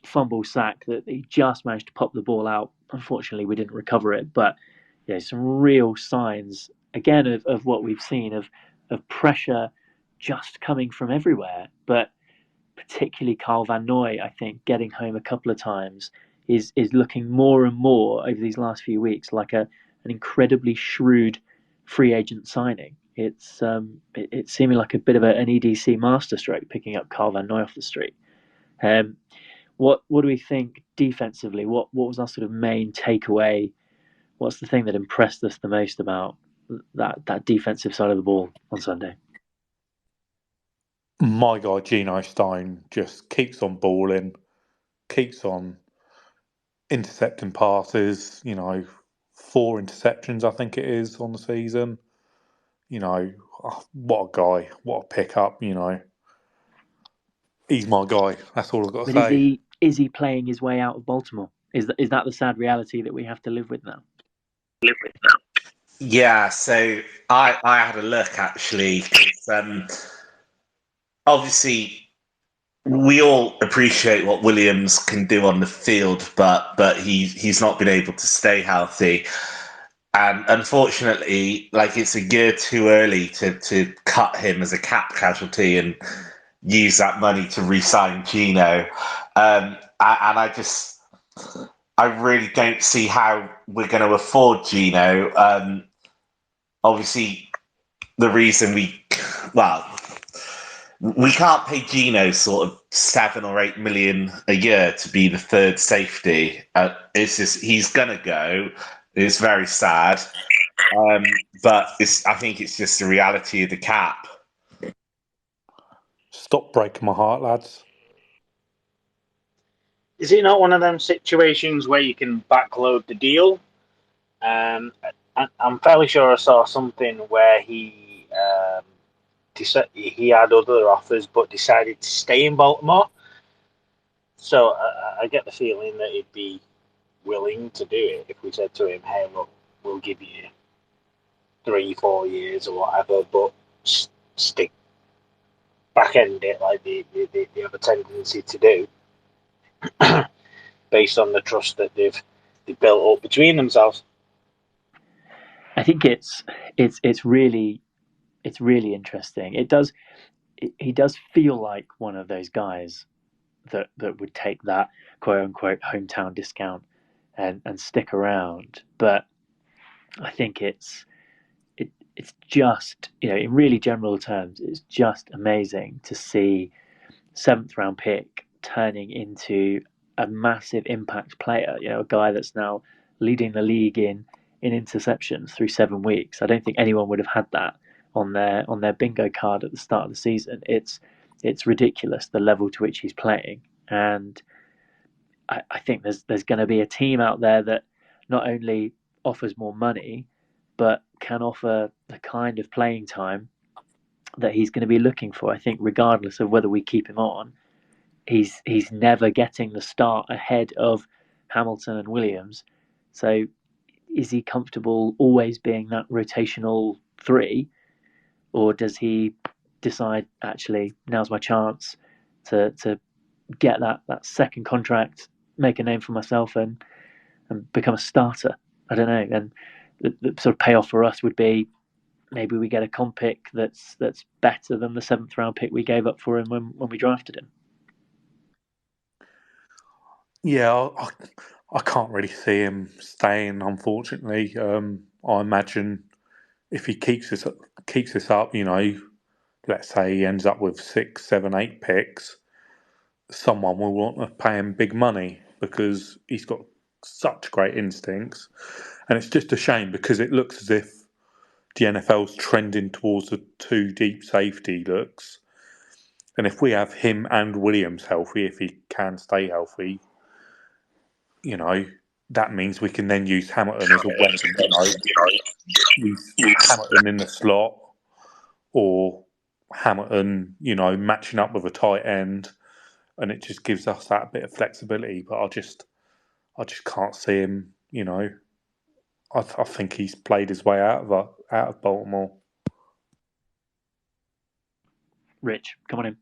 fumble sack that he just managed to pop the ball out. Unfortunately, we didn't recover it, but some real signs again of what we've seen of pressure just coming from everywhere. But particularly Kyle Van Noy, I think, getting home a couple of times is looking more and more over these last few weeks like an incredibly shrewd free agent signing. It's seeming like a bit of an EDC masterstroke picking up Kyle Van Noy off the street. What do we think defensively? What was our sort of main takeaway? What's the thing that impressed us the most about that defensive side of the ball on Sunday?
My guy Geno Stone just keeps on balling, keeps on intercepting passes. 4 interceptions I think it is on the season. What a guy! What a pickup! He's my guy. That's all I've got to say.
Is he playing his way out of Baltimore? Is that the sad reality that we have to live with now?
Yeah, so I had a look actually. Obviously, we all appreciate what Williams can do on the field, but he's not been able to stay healthy. And unfortunately, it's a year too early to cut him as a cap casualty and use that money to re-sign Geno. And I really don't see how we're going to afford Geno. Obviously, the reason we can't pay Geno sort of 7 or 8 million a year to be the third safety. It's just he's gonna go. It's very sad, but I think it's just the reality of the cap.
Stop breaking my heart, lads.
Is it not one of them situations where you can backload the deal? I'm fairly sure I saw something where he had other offers but decided to stay in Baltimore. So I get the feeling that he'd be willing to do it if we said to him, "Hey, look, we'll give you 3-4 years or whatever, but stick back end it like they have a tendency to do, based on the trust that they've built up between themselves."
I think it's really interesting. He does feel like one of those guys that would take that quote unquote hometown discount and stick around. But I think it's just, in really general terms, it's just amazing to see 7th round pick turning into a massive impact player. A guy that's now leading the league in interceptions through 7 weeks. I don't think anyone would have had that on their bingo card at the start of the season. It's ridiculous the level to which he's playing, and I think there's going to be a team out there that not only offers more money, but can offer the kind of playing time that he's going to be looking for. I think regardless of whether we keep him on, he's never getting the start ahead of Hamilton and Williams. So is he comfortable always being that rotational 3, or does he decide, actually, now's my chance to get that second contract, make a name for myself, and become a starter? I don't know. And the sort of payoff for us would be maybe we get a comp pick that's better than the 7th round pick we gave up for him when we drafted him.
Yeah, I can't really see him staying, unfortunately. I imagine if he keeps this up, let's say he ends up with 6, 7, 8 picks, someone will want to pay him big money because he's got such great instincts. And it's just a shame because it looks as if the NFL's trending towards the 2 deep safety looks. And if we have him and Williams healthy, if he can stay healthy, that means we can then use Hamilton as a weapon. Use Hamilton in the slot, or Hamilton, matching up with a tight end, and it just gives us that bit of flexibility. But I just can't see him. I think he's played his way out of Baltimore.
Rich, come on in.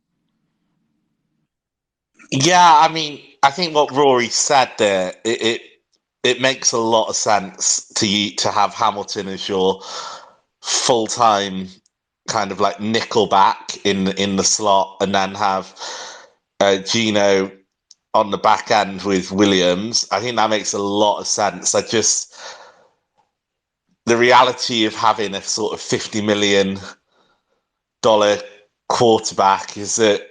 Yeah, I mean, I think what Rory said there, it makes a lot of sense to have Hamilton as your full-time kind of like nickelback in the slot, and then have Gino on the back end with Williams. I think that makes a lot of sense. The reality of having a sort of $50 million quarterback is that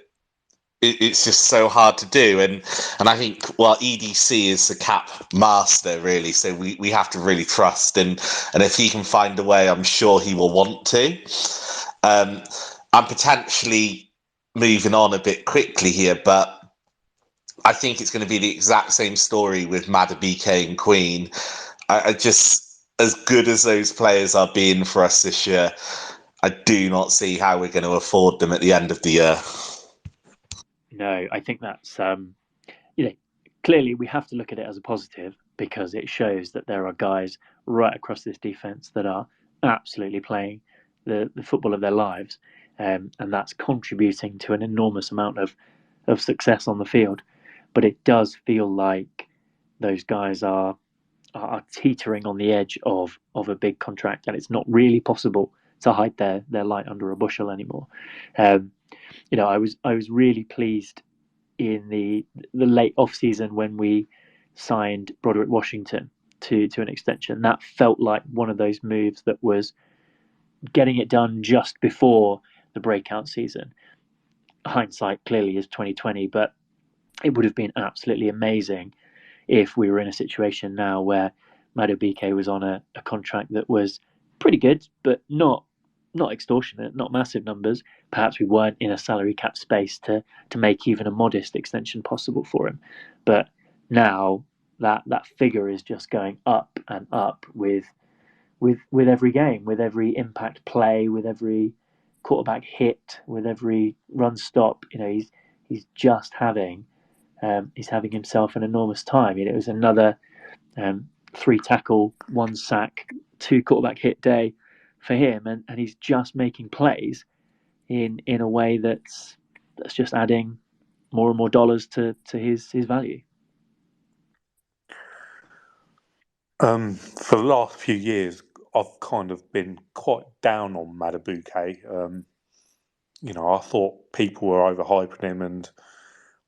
it's just so hard to do, and I think EDC is the cap master really, so we have to really trust, and if he can find a way, I'm sure he will want to. I'm potentially moving on a bit quickly here, but I think it's going to be the exact same story with Madubuike and Queen. I just, as good as those players are being for us this year, I do not see how we're going to afford them at the end of the year.
No, I think that's clearly we have to look at it as a positive, because it shows that there are guys right across this defense that are absolutely playing the football of their lives, and that's contributing to an enormous amount of success on the field. But it does feel like those guys are teetering on the edge of a big contract, and it's not really possible to hide their light under a bushel anymore. I was really pleased in the late off season when we signed Broderick Washington to an extension. That felt like one of those moves that was getting it done just before the breakout season. Hindsight clearly is 2020, but it would have been absolutely amazing if we were in a situation now where Madubuike was on a contract that was pretty good, but not extortionate, not massive numbers. Perhaps we weren't in a salary cap space to make even a modest extension possible for him. But now that figure is just going up and up with every game, with every impact play, with every quarterback hit, with every run stop. He's just having himself an enormous time. It was another 3 tackle, 1 sack, 2 quarterback hit day for him, and he's just making plays in a way that's just adding more and more dollars to his value.
For the last few years, I've kind of been quite down on Madubuike. I thought people were overhyping him, and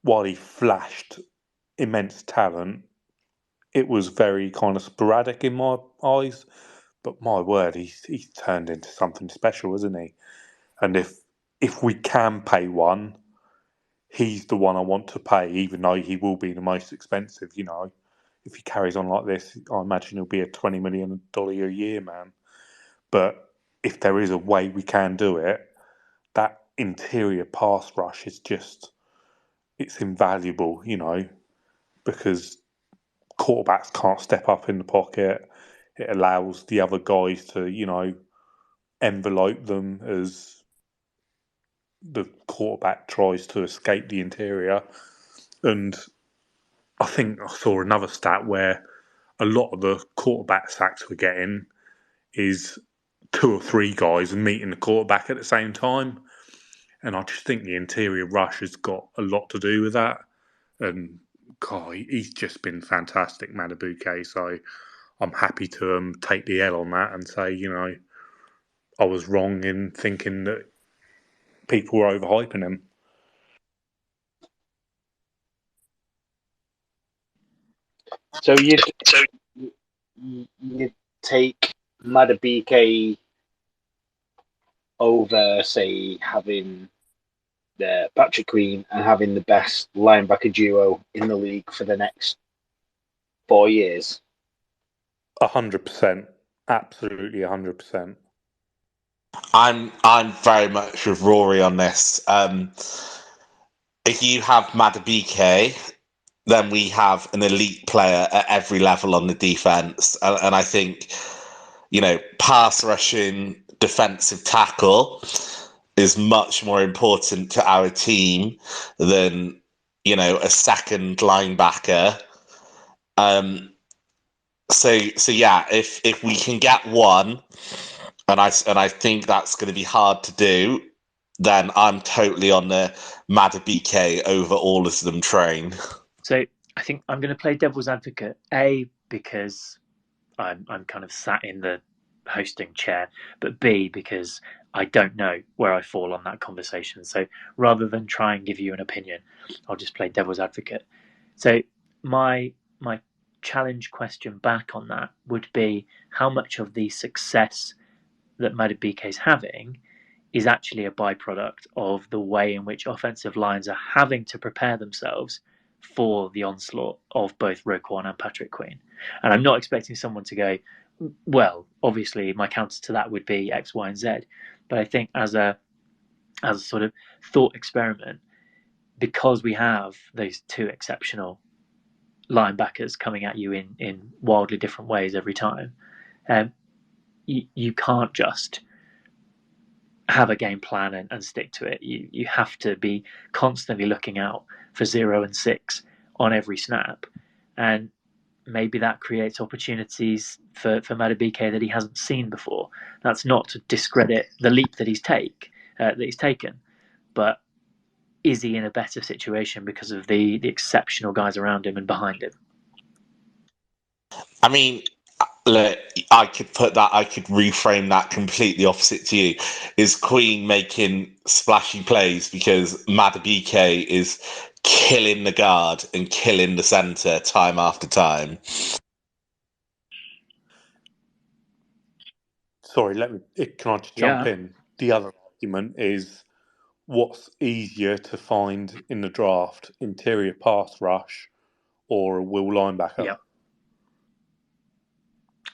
while he flashed immense talent, it was very kind of sporadic in my eyes. But my word, he's turned into something special, isn't he? And if we can pay one, he's the one I want to pay, even though he will be the most expensive. If he carries on like this, I imagine he'll be a $20 million a year man. But if there is a way we can do it, that interior pass rush is it's invaluable, because quarterbacks can't step up in the pocket. It allows the other guys to, envelope them as the quarterback tries to escape the interior. And I think I saw another stat where a lot of the quarterback sacks we're getting is 2 or 3 guys meeting the quarterback at the same time. And I just think the interior rush has got a lot to do with that. And God, he's just been fantastic, Madubuike. So I'm happy to take the L on that and say, I was wrong in thinking that people were overhyping him.
So you take Madubuike over, say, having Patrick Queen and having the best linebacker duo in the league for the next 4 years?
100%, absolutely 100%.
I'm very much with Rory on this. If you have Madubuike, then we have an elite player at every level on the defense, and I think pass rushing, defensive tackle is much more important to our team than a second linebacker. So yeah, if we can get one, and I think that's going to be hard to do, then I'm totally on the Madubuike over all of them train.
So I think I'm going to play devil's advocate, because I'm kind of sat in the hosting chair, but B, because I don't know where I fall on that conversation. So rather than try and give you an opinion, I'll just play devil's advocate. So my challenge question back on that would be, how much of the success that Madubuike is having is actually a byproduct of the way in which offensive lines are having to prepare themselves for the onslaught of both Roquan and Patrick Queen. And I'm not expecting someone to go, well, obviously my counter to that would be X, Y, and Z. But I think as a sort of thought experiment, because we have those two exceptional linebackers coming at you in wildly different ways every time, you can't just have a game plan and stick to it. You have to be constantly looking out for 0 and 6 on every snap, and maybe that creates opportunities for Madubuike that he hasn't seen before. That's not to discredit the leap that he's taken, but is he in a better situation because of the exceptional guys around him and behind him?
I mean, look, I could reframe that completely opposite to you. Is Queen making splashy plays because Madubuike is killing the guard and killing the centre time after time?
Sorry, can I just jump in? The other argument is, what's easier to find in the draft, interior pass rush or a will linebacker?
Yeah.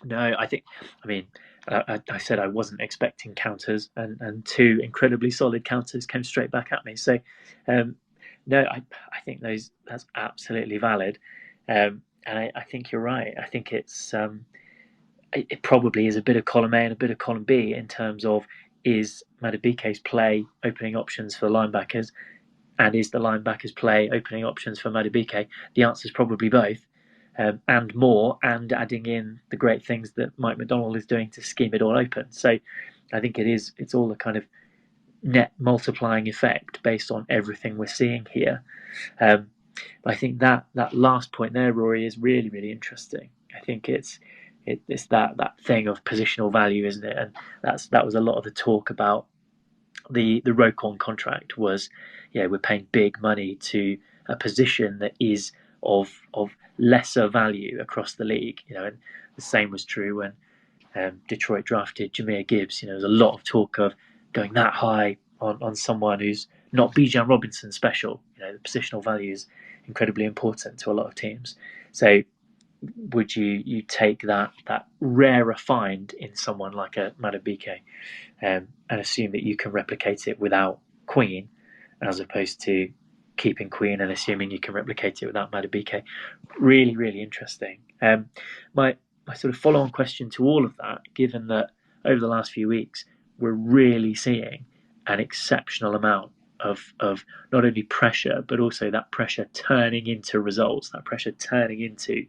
No, I said I wasn't expecting counters, and two incredibly solid counters came straight back at me. So, no, I think that's absolutely valid, and I think you're right. I think it probably is a bit of column A and a bit of column B in terms of, is Madubuike's play opening options for linebackers, and is the linebackers' play opening options for Madubuike? The answer is probably both. And more, and adding in the great things that Mike Macdonald is doing to scheme it all open. So I think it's all a kind of net multiplying effect based on everything we're seeing here. But I think that last point there, Rory, is really, really interesting. I think it's that thing of positional value, isn't it? And that was a lot of the talk about the Roquan contract was, we're paying big money to a position that is of lesser value across the league, and the same was true when Detroit drafted Jahmyr Gibbs. There was a lot of talk of going that high on someone who's not Bijan Robinson special. The positional value is incredibly important to a lot of teams. So would you take that rarer find in someone like a Madubuike, and assume that you can replicate it without Queen, as opposed to keeping Queen and assuming you can replicate it without Madubuike? Really, really interesting. My sort of follow-on question to all of that, given that over the last few weeks we're really seeing an exceptional amount of not only pressure, but also that pressure turning into results, that pressure turning into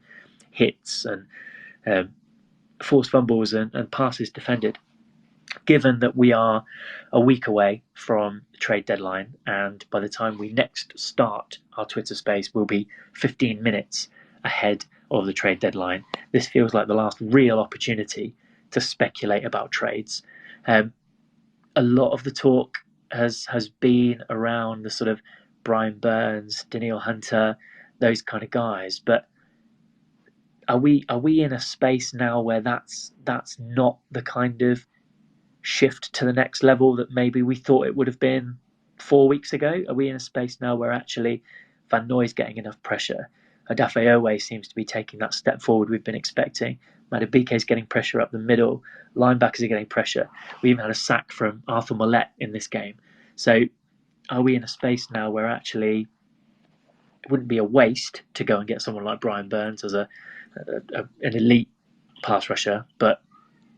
hits and forced fumbles and passes defended. Given that we are a week away from the trade deadline, and by the time we next start our Twitter space, we'll be 15 minutes ahead of the trade deadline, this feels like the last real opportunity to speculate about trades. A lot of the talk has been around the sort of Brian Burns, Danielle Hunter, those kind of guys, but are we in a space now where that's not the kind of shift to the next level that maybe we thought it would have been 4 weeks ago? Are we in a space now where actually Van Nooy's getting enough pressure? Odafe Owe seems to be taking that step forward we've been expecting. Madubuike is getting pressure up the middle. Linebackers are getting pressure. We even had a sack from Arthur Mollett in this game. So are we in a space now where actually it wouldn't be a waste to go and get someone like Brian Burns as an elite pass rusher, but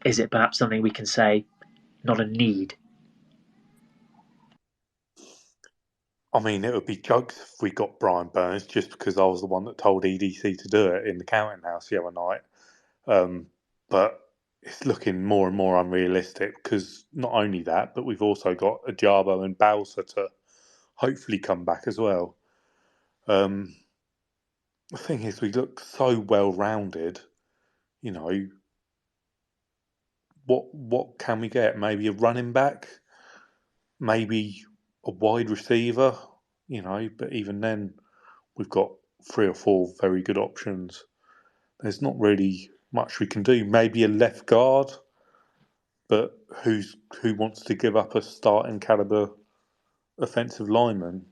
is it perhaps something we can say not a need?
I mean, it would be jokes if we got Brian Burns just because I was the one that told EDC to do it in the counting house the other night. But it's looking more and more unrealistic because not only that, but we've also got Ajabo and Balsa to hopefully come back as well. The thing is, we look so well rounded. You know, what can we get? Maybe a running back, maybe a wide receiver. You know, but even then, we've got 3 or 4 very good options. There's not really much we can do. Maybe a left guard, but who wants to give up a starting caliber offensive lineman?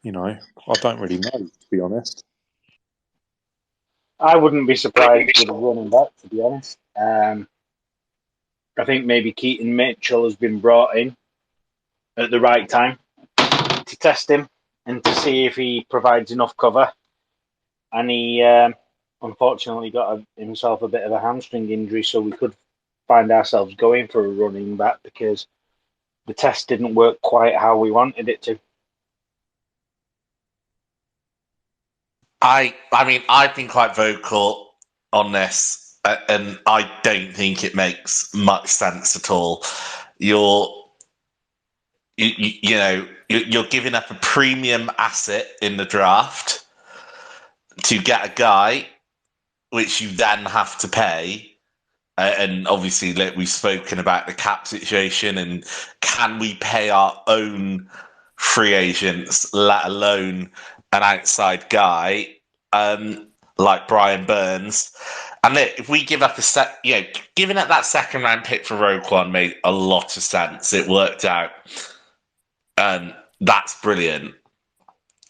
You know, I don't really know, to be honest.
I wouldn't be surprised with a running back, to be honest. I think maybe Keaton Mitchell has been brought in at the right time to test him and to see if he provides enough cover. And he unfortunately got himself a bit of a hamstring injury, so we could find ourselves going for a running back because the test didn't work quite how we wanted it to.
I mean, I've been quite vocal on this, and I don't think it makes much sense at all. You're giving up a premium asset in the draft to get a guy which you then have to pay. And obviously, we've spoken about the cap situation and can we pay our own free agents, let alone an outside guy like Brian Burns. And if we give up giving up that second round pick for Roquan made a lot of sense. It worked out. That's brilliant.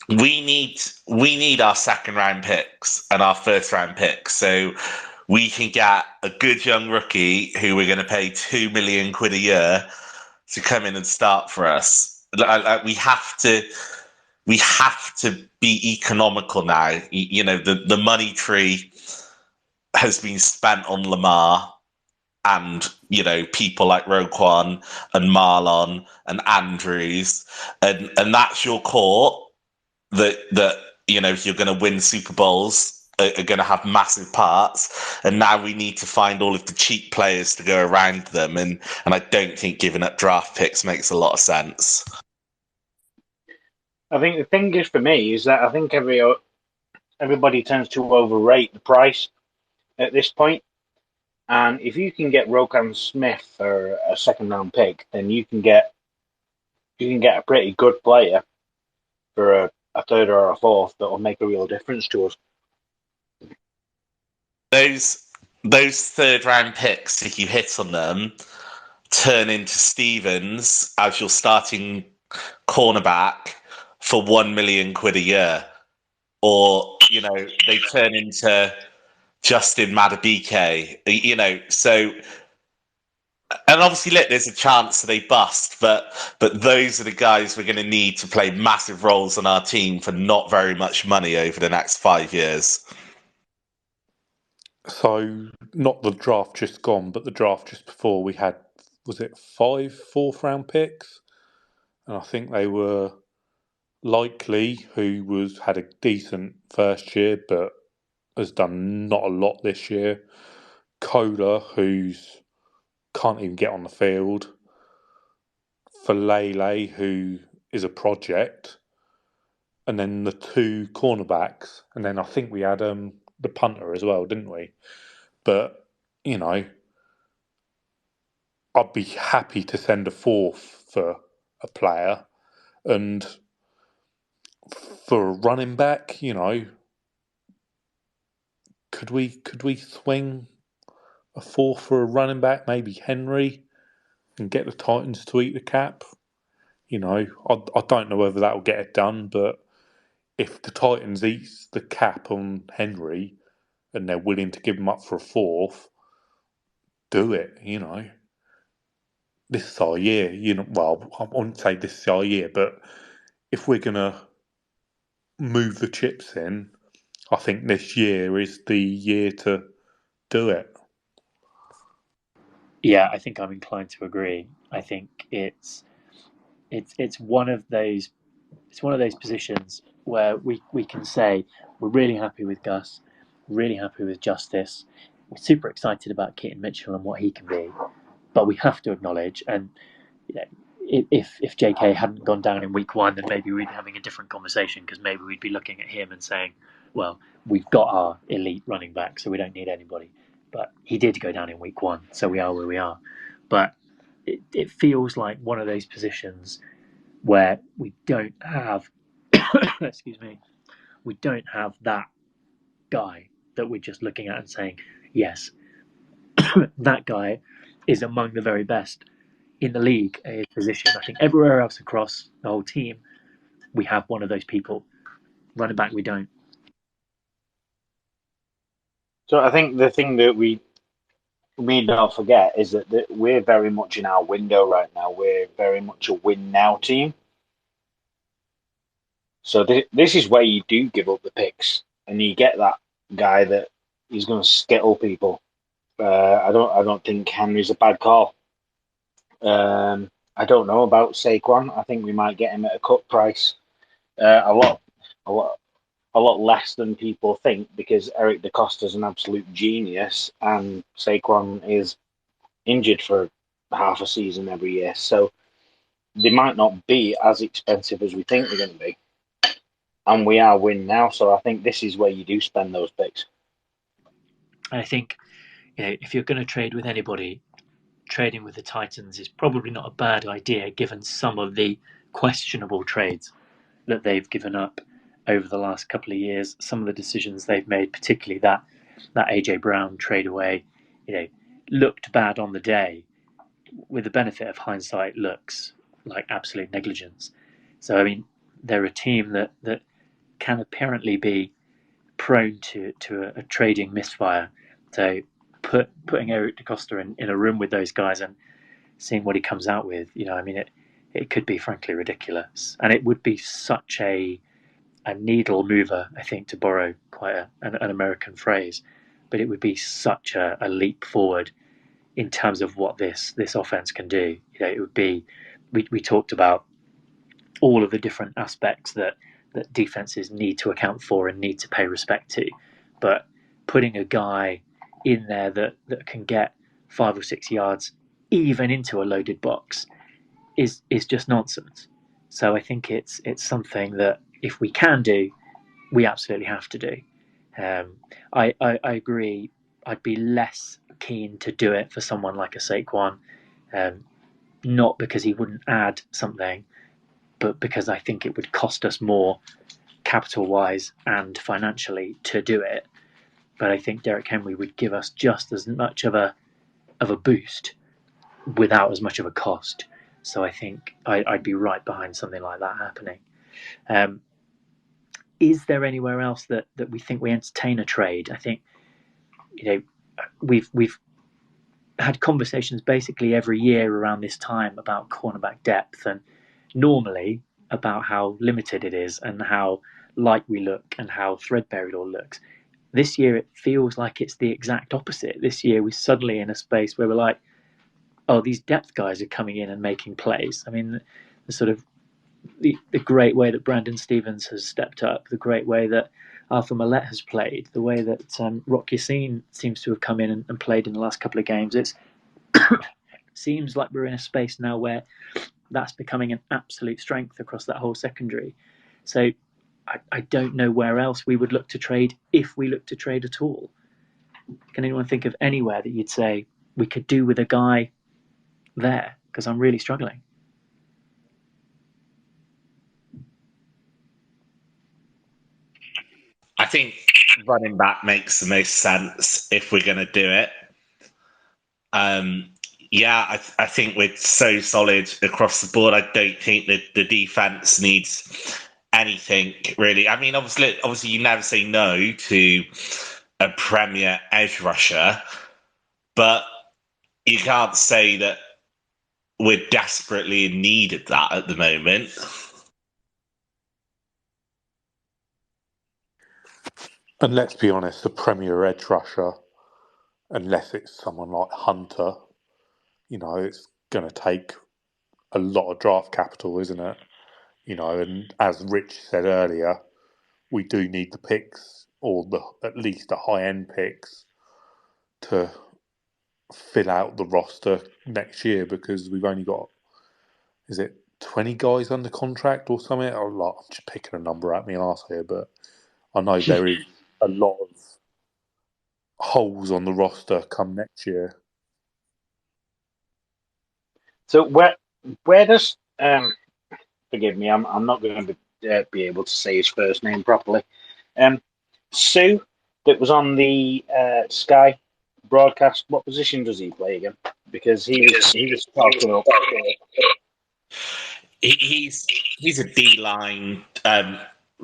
We need our second round picks and our first round picks. So we can get a good young rookie who we're going to pay £2 million a year to come in and start for us. We have to be economical now. You know, the money tree has been spent on Lamar and, you know, people like Roquan and Marlon and Andrews, and that's your core that you know, if you're going to win Super Bowls, are going to have massive parts, and now we need to find all of the cheap players to go around them, and I don't think giving up draft picks makes a lot of sense.
I think the thing is for me is that I think everybody tends to overrate the price at this point, and if you can get Roquan Smith for a second round pick, then you can get a pretty good player for a third or a fourth that will make a real difference to us.
Those third round picks, if you hit on them, turn into Stevens as your starting cornerback for £1 million a year, or you know, they turn into Justin Madubuike. You know, so. And obviously, look, there's a chance they bust, but those are the guys we're going to need to play massive roles on our team for not very much money over the next 5 years.
So, not the draft just gone, but the draft just before, we had, was it 5 fourth round picks? And I think they were Likely, who had a decent first year, but has done not a lot this year. Kohler, who's can't even get on the field. Falele, who is a project, and then the 2 cornerbacks, and then I think we had the punter as well, didn't we? But you know, I'd be happy to send a 4th for a player, and for a running back, you know, could we swing a 4th for a running back, maybe Henry, and get the Titans to eat the cap? You know, I don't know whether that will get it done, but if the Titans eat the cap on Henry and they're willing to give him up for a 4th, do it, you know. This is our year, you know. Well, I wouldn't say this is our year, but if we're going to move the chips in, I think this year is the year to do it.
Yeah, I think I'm inclined to agree. I think it's one of those it's one of those positions where we can say we're really happy with Gus, really happy with Justice, we're super excited about Keaton Mitchell and what he can be, but we have to acknowledge, and you know, if JK hadn't gone down in week 1, then maybe we'd be having a different conversation, because maybe we'd be looking at him and saying, well, we've got our elite running back, so we don't need anybody. But he did go down in week 1, so we are where we are. But it feels like one of those positions where we don't have, excuse me, we don't have that guy that we're just looking at and saying, yes, that guy is among the very best in the league at his position. I think everywhere else across the whole team, we have one of those people. Running back, we don't.
So I think the thing that we don't forget is that we're very much in our window right now. We're very much a win now team. So this is where you do give up the picks, and you get that guy that is going to skittle people. I don't think Henry's a bad call. I don't know about Saquon. I think we might get him at a cut price, a lot less than people think, because Eric DeCosta's an absolute genius, and Saquon is injured for half a season every year. So they might not be as expensive as we think they're going to be. And we are win now, so I think this is where you do spend those picks.
I think, if you're going to trade with anybody, trading with the Titans is probably not a bad idea, given some of the questionable trades that they've given up over the last couple of years. Some of the decisions they've made, particularly that AJ Brown trade away, looked bad on the day. With the benefit of hindsight, looks like absolute negligence. So, I mean, they're a team that can apparently be prone to a trading misfire. So putting Eric DeCosta in a room with those guys and seeing what he comes out with, it could be frankly ridiculous. And it would be such a needle mover, I think, to borrow quite an American phrase, but it would be such a leap forward in terms of what this offense can do. It would be, we talked about all of the different aspects that defenses need to account for and need to pay respect to, but putting a guy in there that can get 5 or 6 yards even into a loaded box is just nonsense. So I think it's something that if we can do, we absolutely have to do. I agree. I'd be less keen to do it for someone like a Saquon, not because he wouldn't add something, but because I think it would cost us more capital-wise and financially to do it. But I think Derrick Henry would give us just as much of a boost without as much of a cost. So I think I'd be right behind something like that happening. Is there anywhere else that we think we entertain a trade? I think we've had conversations basically every year around this time about cornerback depth, and normally about how limited it is and how light we look and how threadbare it all looks. This year it feels like it's the exact opposite. This year we're suddenly in a space where we're like, oh, these depth guys are coming in and making plays. I mean, the sort of the great way that Brandon Stevens has stepped up, the great way that Arthur Millette has played, the way that Rock Ya-Sin seems to have come in and played in the last couple of games. It seems like we're in a space now where that's becoming an absolute strength across that whole secondary. So I don't know where else we would look to trade, if we look to trade at all. Can anyone think of anywhere that you'd say we could do with a guy there? Because I'm really struggling.
I think running back makes the most sense if we're going to do it. I think we're so solid across the board. I don't think that the defense needs anything really. I mean, obviously, you never say no to a premier edge rusher, but you can't say that we're desperately in need of that at the moment.
And let's be honest, the premier edge rusher, unless it's someone like Hunter, it's going to take a lot of draft capital, isn't it? And as Rich said earlier, we do need the picks, or at least the high-end picks, to fill out the roster next year, because we've only got, is it 20 guys under contract or something? I'm just picking a number at me arse here, but I know there is a lot of holes on the roster come next year.
So where does forgive me, I'm not going to be able to say his first name properly. Sue, that was on the Sky broadcast. What position does he play again? Because he was talking up.
He's a D line,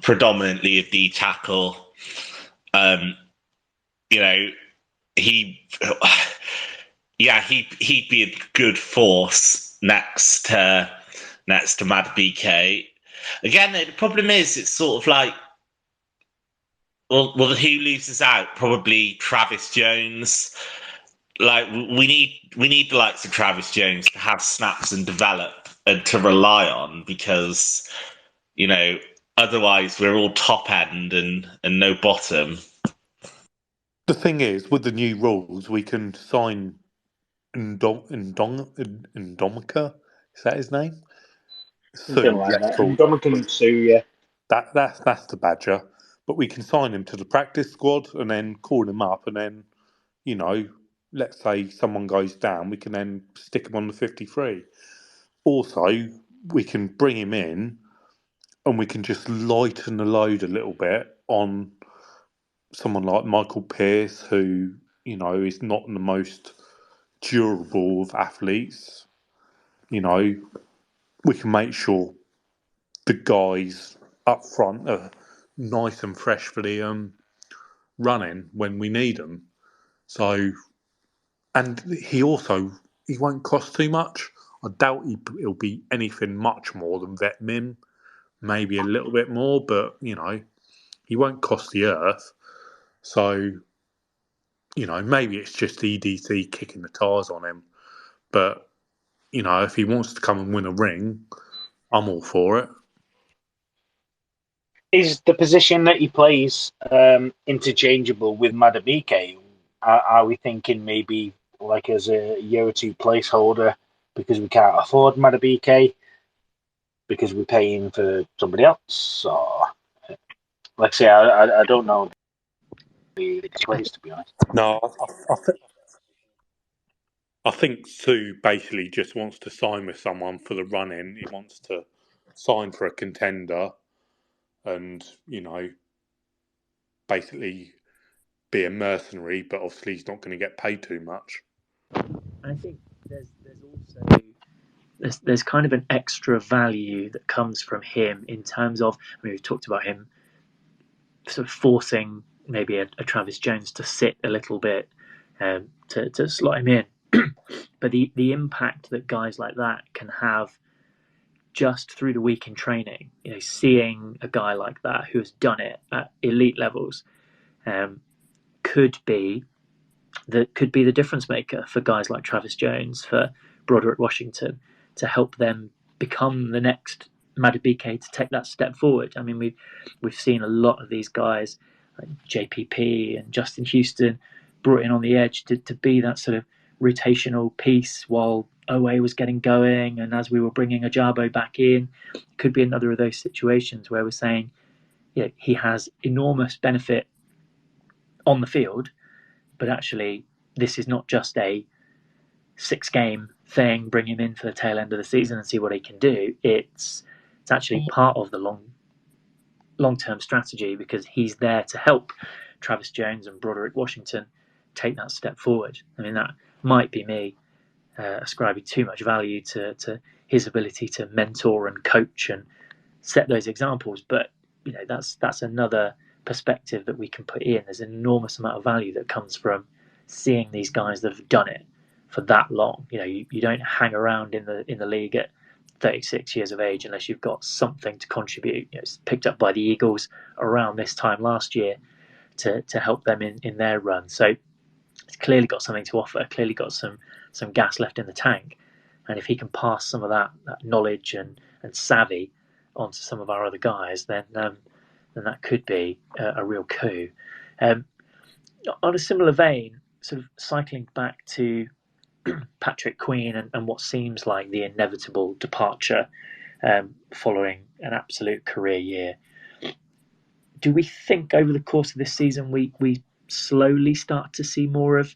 predominantly a D tackle. He'd be a good force next to Madubuike. Again, the problem is it's sort of like, well, who loses out? Probably Travis Jones. Like we need the likes of Travis Jones to have snaps and develop and to rely on, because otherwise we're all top end and no bottom.
The thing is, with the new rules, we can sign Indomica. Is that his name?
Something like that. Indomica Sue, yeah.
That's the Badger. But we can sign him to the practice squad and then call him up, and then, let's say someone goes down, we can then stick him on the 53. Also, we can bring him in and we can just lighten the load a little bit on someone like Michael Pearce, who, is not the most durable of athletes. We can make sure the guys up front are nice and fresh for the running when we need them. So, and he won't cost too much. I doubt he'll be anything much more than Vet Min, maybe a little bit more, but he won't cost the earth. So, maybe it's just EDC kicking the tires on him. But, if he wants to come and win a ring, I'm all for it.
Is the position that he plays interchangeable with Madubuike? Are we thinking maybe like as a year or two placeholder because we can't afford Madubuike because we're paying for somebody else? Or, like I say, I don't know the place, to be honest.
No, I think Sue basically just wants to sign with someone for the run-in. He wants to sign for a contender and, basically be a mercenary, but obviously he's not going to get paid too much.
I think there's kind of an extra value that comes from him in terms of, we've talked about him sort of forcing maybe a Travis Jones to sit a little bit to slot him in. But the impact that guys like that can have just through the week in training, seeing a guy like that who has done it at elite levels, could be the difference maker for guys like Travis Jones, for Broderick Washington, to help them become the next Madubuike, to take that step forward. I mean, we've seen a lot of these guys like JPP and Justin Houston brought in on the edge to be that sort of rotational piece while Owe was getting going, and as we were bringing Ajabo back in. Could be another of those situations where we're saying, he has enormous benefit on the field, but actually this is not just a 6-game thing, bring him in for the tail end of the season and see what he can do. It's actually part of the long-term strategy, because he's there to help Travis Jones and Broderick Washington take that step forward. I mean, that might be me ascribing too much value to his ability to mentor and coach and set those examples, but that's another perspective that we can put in. There's an enormous amount of value that comes from seeing these guys that have done it for that long. You don't hang around in the league at 36 years of age unless you've got something to contribute. It's picked up by the Eagles around this time last year to help them in their run. So it's clearly got something to offer, clearly got some gas left in the tank. And if he can pass some of that knowledge and savvy onto some of our other guys, then that could be a real coup. On a similar vein, sort of cycling back to Patrick Queen and what seems like the inevitable departure following an absolute career year. Do we think over the course of this season we slowly start to see more of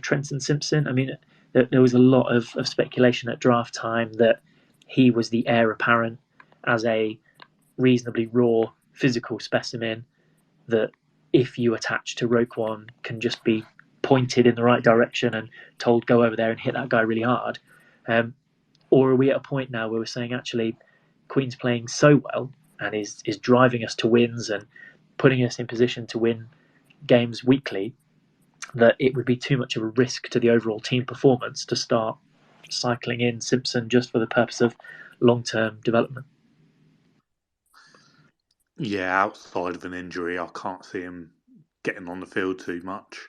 Trenton Simpson? I mean, there was a lot of speculation at draft time that he was the heir apparent as a reasonably raw physical specimen that, if you attach to Roquan, can just be pointed in the right direction and told go over there and hit that guy really hard. Or are we at a point now where we're saying actually Queen's playing so well and is driving us to wins and putting us in position to win games weekly that it would be too much of a risk to the overall team performance to start cycling in Simpson just for the purpose of long-term development?
Yeah, outside of an injury, I can't see him getting on the field too much.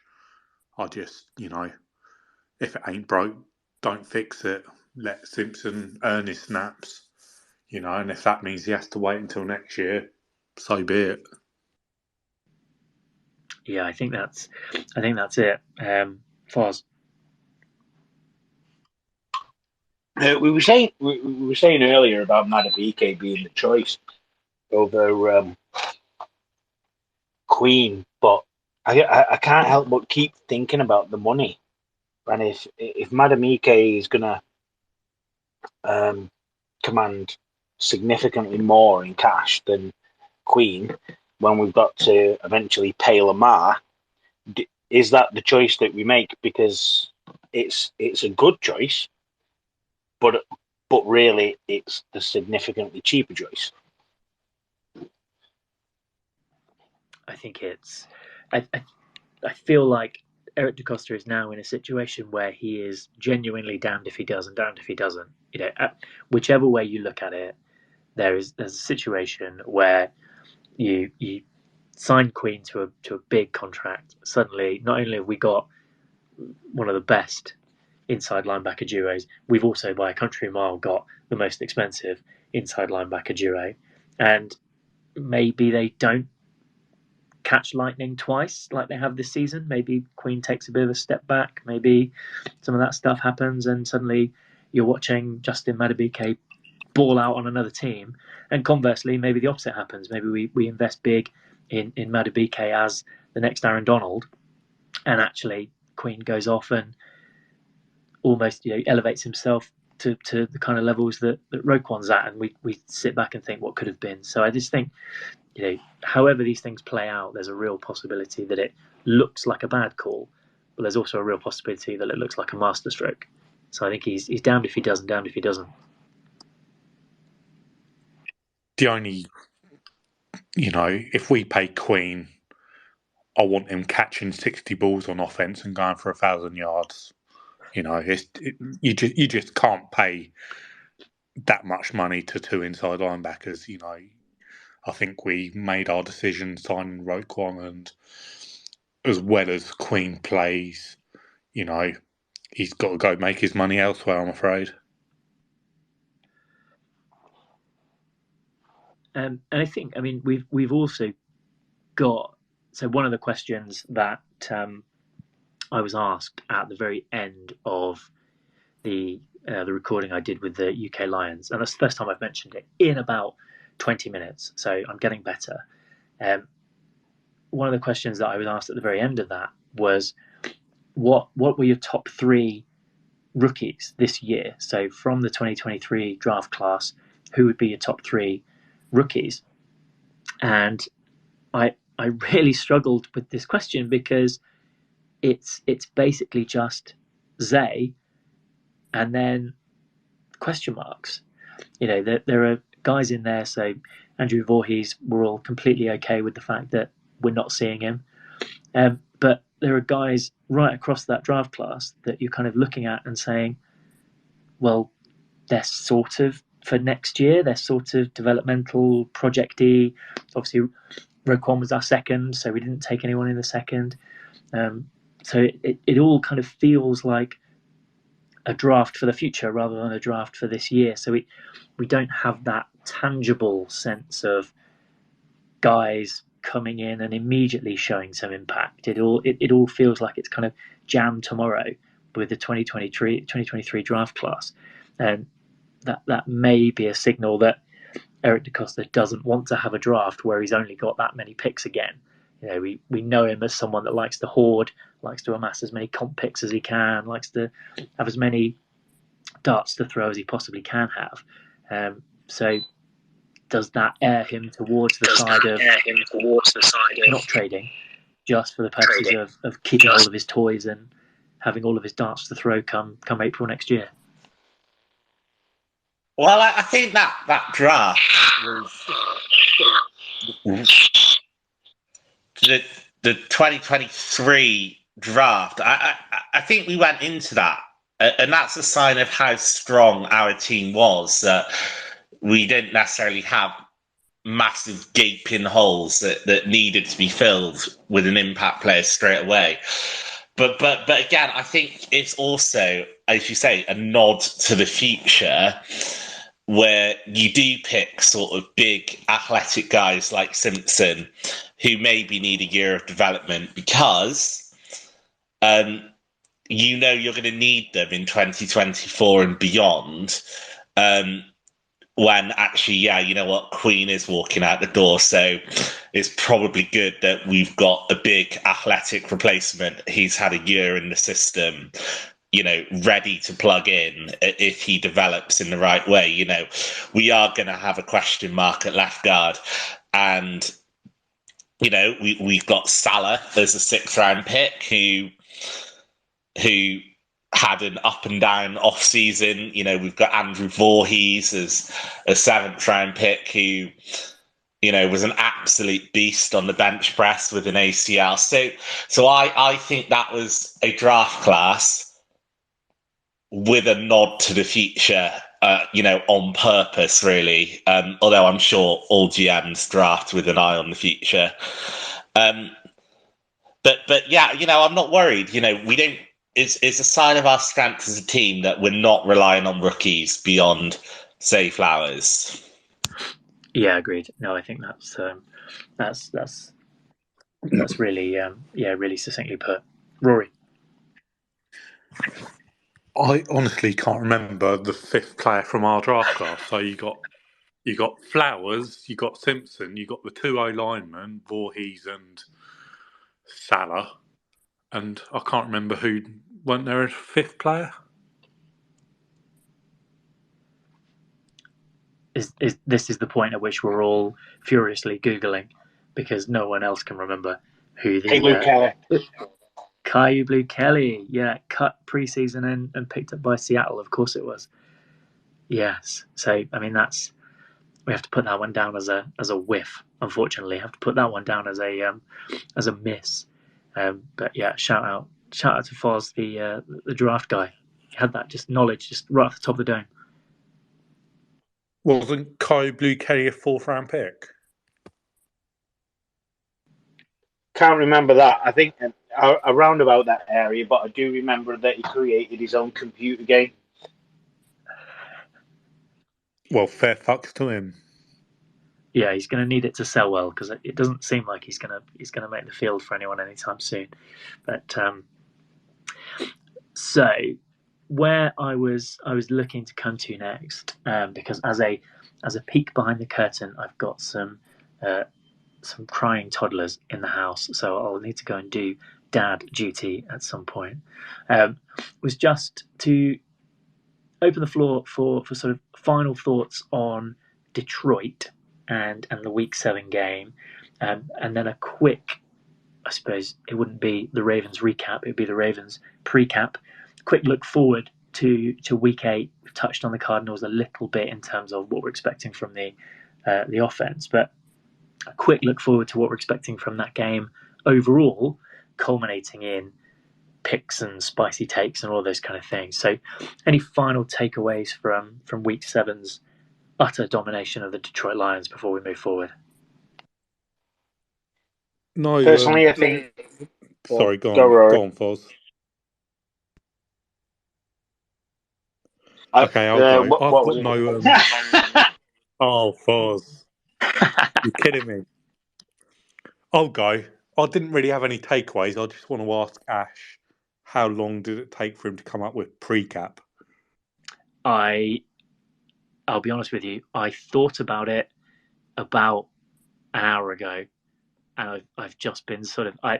I just, if it ain't broke, don't fix it. Let Simpson earn his snaps, and if that means he has to wait until next year, so be it.
Yeah, I think that's it. Foz.
We were saying earlier about Madubuike being the choice over Queen, but I can't help but keep thinking about the money. And if Madubuike is going to command significantly more in cash than Queen, when we've got to eventually pay Lamar, is that the choice that we make? Because it's a good choice, but really it's the significantly cheaper choice.
I think it's. I feel like Eric DeCosta is now in a situation where he is genuinely damned if he does and damned if he doesn't. Whichever way you look at it, there's a situation where you sign Queen to a big contract. Suddenly, not only have we got one of the best inside linebacker duos, we've also by a country mile got the most expensive inside linebacker duo, and maybe they don't catch lightning twice like they have this season. Maybe Queen takes a bit of a step back, maybe some of that stuff happens and suddenly you're watching Justin Madubuike ball out on another team, and conversely maybe the opposite happens. Maybe we invest big in Madubuike as the next Aaron Donald, and actually Queen goes off and almost elevates himself to the kind of levels that Roquan's at, and we sit back and think what could have been. So I just think however these things play out, there's a real possibility that it looks like a bad call, but there's also a real possibility that it looks like a masterstroke. So I think he's damned if he does and damned if he doesn't.
The only, if we pay Queen, I want him catching 60 balls on offense and going for 1,000 yards. You just can't pay that much money to two inside linebackers. I think we made our decision signing Roquan, and as well as Queen plays, he's got to go make his money elsewhere, I'm afraid.
And I think, we've also got, so one of the questions that I was asked at the very end of the recording I did with the UK Lions, and that's the first time I've mentioned it in about 20 minutes, so I'm getting better. One of the questions that I was asked at the very end of that was, what were your top 3 rookies this year? So from the 2023 draft class, who would be your top 3 rookies? And I really struggled with this question because it's basically just Zay and then question marks. There are guys in there, so Andrew Voorhees, we're all completely okay with the fact that we're not seeing him. But there are guys right across that draft class that you're kind of looking at and saying, well, they're sort of for next year, they're sort of developmental, projecty. Obviously, Roquan was our second, so we didn't take anyone in the second. So it all kind of feels like a draft for the future rather than a draft for this year. So we don't have that tangible sense of guys coming in and immediately showing some impact. It all feels like it's kind of jam tomorrow with the 2023 draft class, and that may be a signal that Eric DeCosta doesn't want to have a draft where he's only got that many picks again. We know him as someone that likes to hoard, likes to amass as many comp picks as he can, likes to have as many darts to throw as he possibly can have. So does that err him towards the side of not trading, just for the purposes of keeping all of his toys and having all of his darts to throw come April next year?
Well, I think that draft was the 2023 draft. I think we went into that, and that's a sign of how strong our team was. That we didn't necessarily have massive gaping holes that needed to be filled with an impact player straight away. But again, I think it's also, as you say, a nod to the future, where you do pick sort of big athletic guys like Simpson, who maybe need a year of development because you're going to need them in 2024 and beyond. When actually, you know what, Queen is walking out the door, so it's probably good that we've got a big athletic replacement. He's had a year in the system, ready to plug in if he develops in the right way. We are going to have a question mark at left guard, and we've got Salah as a 6th round pick who had an up and down off season. We've got Andrew Voorhees as a 7th round pick who, was an absolute beast on the bench press with an ACL. So I think that was a draft class with a nod to the future, on purpose, really. Although I'm sure all GMs draft with an eye on the future. But yeah, I'm not worried. We don't. It's a sign of our strength as a team that we're not relying on rookies beyond, say, Flowers.
Yeah, agreed. No, I think that's really really succinctly put. Rory.
I honestly can't remember the 5th player from our draft class. So you got Flowers, you got Simpson, you got the 2 O-linemen, Voorhees and Salah, and I can't remember who. Wasn't there a 5th player?
This is the point at which we're all furiously Googling because no one else can remember who the Kyu Blu Kelly, cut preseason and picked up by Seattle. Of course it was. Yes. So I mean we have to put that one down as a whiff. Unfortunately, have to put that one down as a miss. But yeah, shout out to Foz, the draft guy. He had that knowledge right off the top of the dome.
Wasn't Kyu Blu Kelly a 4th round pick?
Can't remember that. I think around about that area, but I do remember that he created his own computer game.
Well, fair fucks to him.
Yeah, he's going to need it to sell well because it doesn't seem like he's going to make the field for anyone anytime soon. But so where I was looking to come to next, because as a peek behind the curtain, I've got some crying toddlers in the house, so I'll need to go and do dad duty at some point. Was just to open the floor for sort of final thoughts on Detroit and the Week 7 game, and then a quick, I suppose it wouldn't be the Ravens recap, it'd be the Ravens pre-cap. Quick look forward to Week 8. We've touched on the Cardinals a little bit in terms of what we're expecting from the offense, but a quick look forward to what we're expecting from that game overall, culminating in picks and spicy takes and all those kind of things. So any final takeaways from Week 7's utter domination of the Detroit Lions before we move forward?
No,
personally, I think.
Sorry, go on, Foz. Okay, I'll go.
What was it?
Oh, Foz. You're kidding me. I'll go. I didn't really have any takeaways. I just want to ask Ash, how long did it take for him to come up with pre-cap?
I'll be honest with you. I thought about it about an hour ago, and I've just been sort of I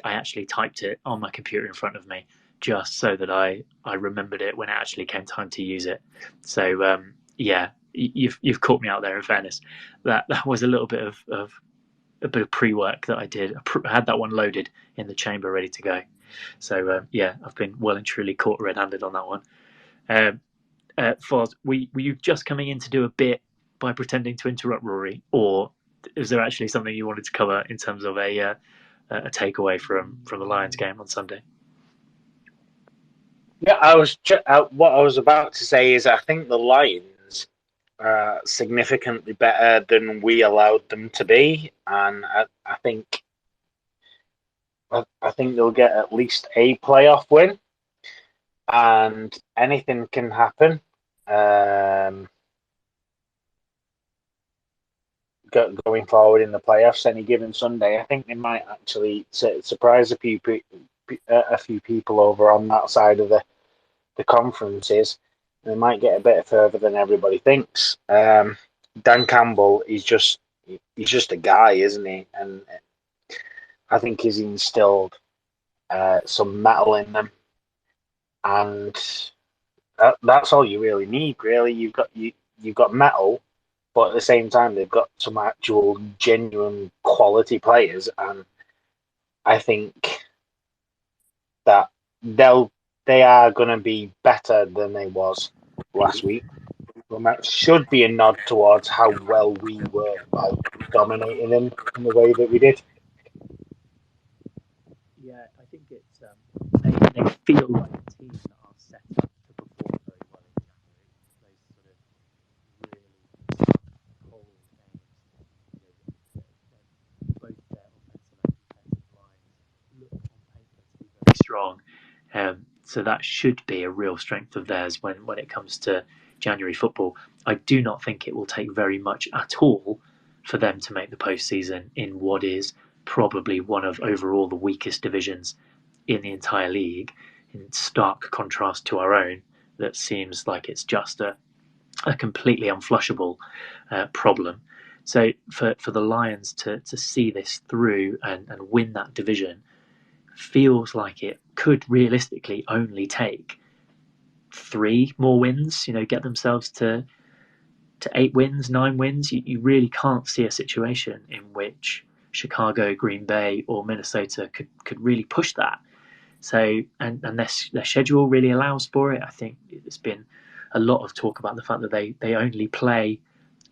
actually typed it on my computer in front of me just so that I remembered it when it actually came time to use it. So yeah, you've caught me out there. In fairness, that was a little bit of a bit of pre-work that I did. I had that one loaded in the chamber, ready to go. So yeah, I've been well and truly caught red-handed on that one. Foz, were you just coming in to do a bit by pretending to interrupt Rory, or is there actually something you wanted to cover in terms of a takeaway from the Lions game on Sunday?
Yeah, what I was about to say is I think the Lions are significantly better than we allowed them to be, and I think they'll get at least a playoff win, and anything can happen. Going forward in the playoffs, any given Sunday, I think they might actually surprise a few people over on that side of the conferences. They might get a bit further than everybody thinks. Dan Campbell is just a guy, isn't he? And I think he's instilled some metal in them, and that's all you really need. Really, you've got metal, but at the same time, they've got some actual genuine quality players, and I think that they are going to be better than they was last week. Well, that should be a nod towards how well we were by dominating them in the way that we did.
Yeah, I think it's they feel like a team that are set up to perform very well in January. Those sort of really cold games, both their offensive and defensive lines look on paper to be very strong. So that should be a real strength of theirs when it comes to January football. I do not think it will take very much at all for them to make the postseason in what is probably one of overall the weakest divisions in the entire league, in stark contrast to our own, that seems like it's just a completely unflushable problem. So for the Lions to see this through and win that division feels like it could realistically only take 3 more wins, get themselves to 8 wins, 9 wins. You really can't see a situation in which Chicago, Green Bay, or Minnesota could really push that. So, and their schedule really allows for it. I think there's been a lot of talk about the fact that they only play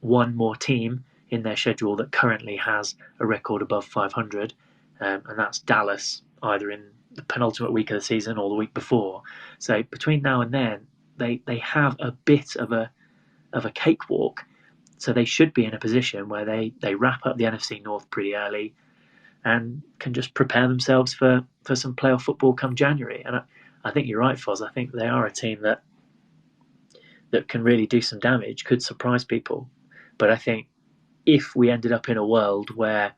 one more team in their schedule that currently has a record above 500, and that's Dallas, either in the penultimate week of the season or the week before. So between now and then, they have a bit of a cakewalk. So they should be in a position where they wrap up the NFC North pretty early and can just prepare themselves for some playoff football come January. And I think you're right, Foz. I think they are a team that can really do some damage, could surprise people. But I think if we ended up in a world where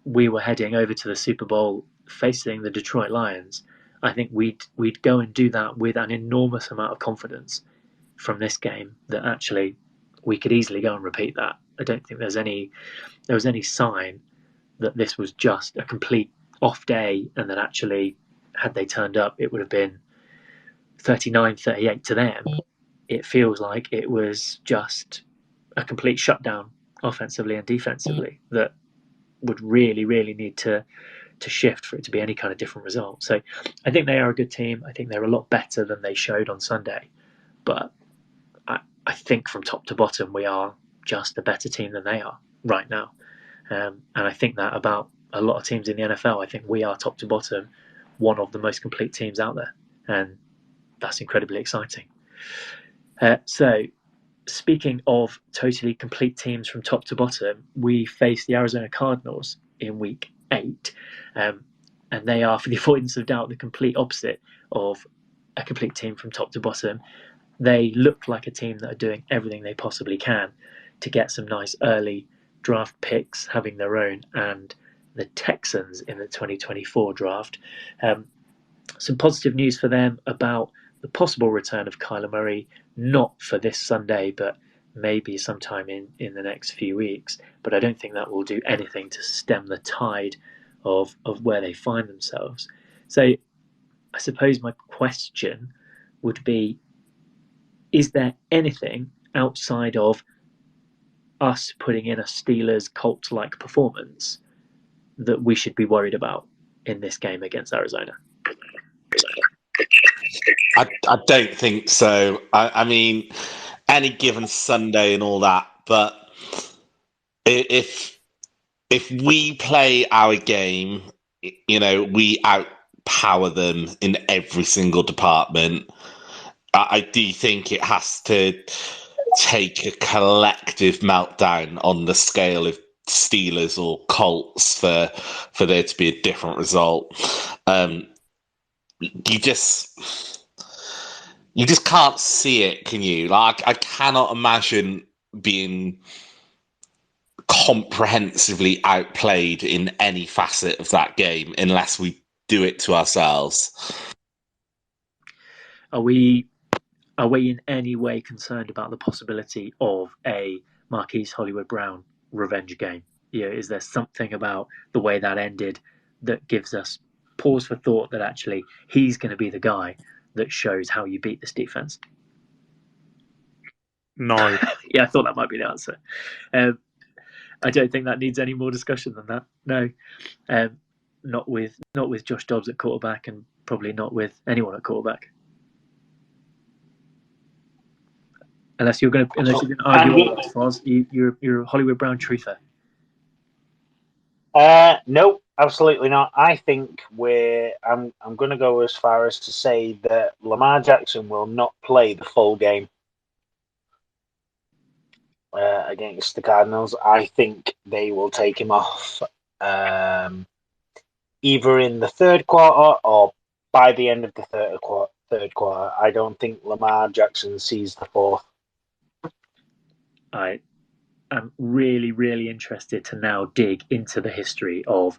we were heading over to the Super Bowl facing the Detroit Lions, I think we'd go and do that with an enormous amount of confidence from this game that actually we could easily go and repeat that. I don't think there was any sign that this was just a complete off day and that actually, had they turned up, it would have been 39-38 to them. It feels like it was just a complete shutdown offensively and defensively that would really, really need to shift for it to be any kind of different result. So I think they are a good team. I think they're a lot better than they showed on Sunday. But I think from top to bottom, we are just a better team than they are right now. And I think that about a lot of teams in the NFL. I think we are top to bottom one of the most complete teams out there. And that's incredibly exciting. So speaking of totally complete teams from top to bottom, we face the Arizona Cardinals in week 8. And they are, for the avoidance of doubt, the complete opposite of a complete team from top to bottom. they look like a team that are doing everything they possibly can to get some nice early draft picks, having their own, and the Texans in the 2024 draft. Some positive news for them about the possible return of Kyler Murray, not for this Sunday, but maybe sometime in the next few weeks. But I don't think that will do anything to stem the tide of where they find themselves. So I suppose my question would be, is there anything outside of us putting in a Steelers Colts-like performance that we should be worried about in this game against Arizona?
I don't think so. I mean, any given Sunday and all that, but if we play our game, we outpower them in every single department. I do think it has to take a collective meltdown on the scale of Steelers or Colts for there to be a different result. You just can't see it, can you? Like, I cannot imagine being comprehensively outplayed in any facet of that game unless we do it to ourselves.
Are we in any way concerned about the possibility of a Marquise Hollywood Brown revenge game? Is there something about the way that ended that gives us pause for thought that actually he's going to be the guy that shows how you beat this defense?
No.
Yeah, I thought that might be the answer. I don't think that needs any more discussion than that. No, not with Josh Dobbs at quarterback, and probably not with anyone at quarterback. Unless you're going to argue all Foz, you're a Hollywood Brown truther.
No, absolutely not. I think I'm going to go as far as to say that Lamar Jackson will not play the full game against the Cardinals. I think they will take him off either in the third quarter or by the end of the third quarter. I don't think Lamar Jackson sees the fourth.
I'm really, really interested to now dig into the history of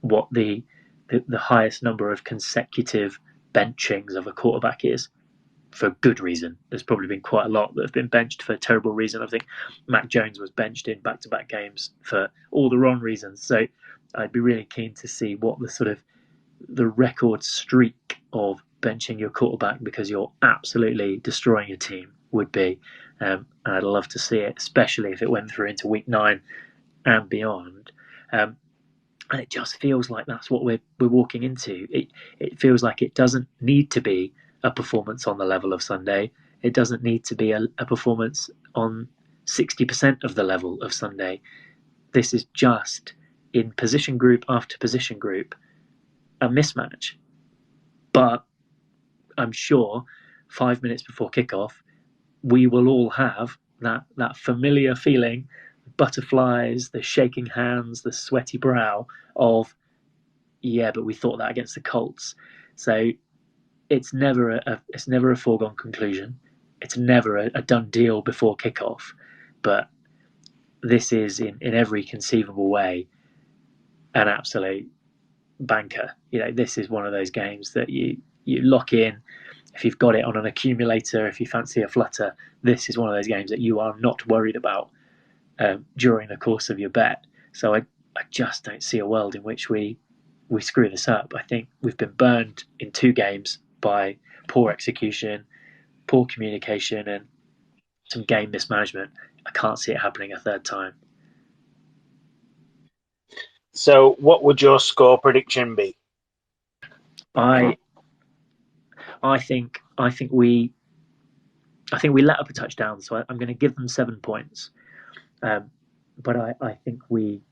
what the highest number of consecutive benchings of a quarterback is, for good reason. There's probably been quite a lot that have been benched for terrible reason. I think Mac Jones was benched in back-to-back games for all the wrong reasons. So I'd be really keen to see what the record streak of benching your quarterback because you're absolutely destroying your team would be. And I'd love to see it, especially if it went through into week 9 and beyond. And it just feels like that's what we're walking into. It feels like it doesn't need to be a performance on the level of Sunday. It doesn't need to be a performance on 60% of the level of Sunday. This is just, in position group after position group, a mismatch. But I'm sure 5 minutes before kickoff, we will all have that familiar feeling, butterflies, the shaking hands, the sweaty brow of, yeah, but we thought that against the Colts. So it's never a foregone conclusion. It's never a done deal before kickoff. But this is in every conceivable way an absolute banker. This is one of those games that you lock in. If you've got it on an accumulator, if you fancy a flutter, this is one of those games that you are not worried about during the course of your bet. So I just don't see a world in which we screw this up. I think we've been burned in 2 games by poor execution, poor communication, and some game mismanagement. I can't see it happening a third time.
So what would your score prediction be?
I think we let up a touchdown, so I'm going to give them 7 points. But I think we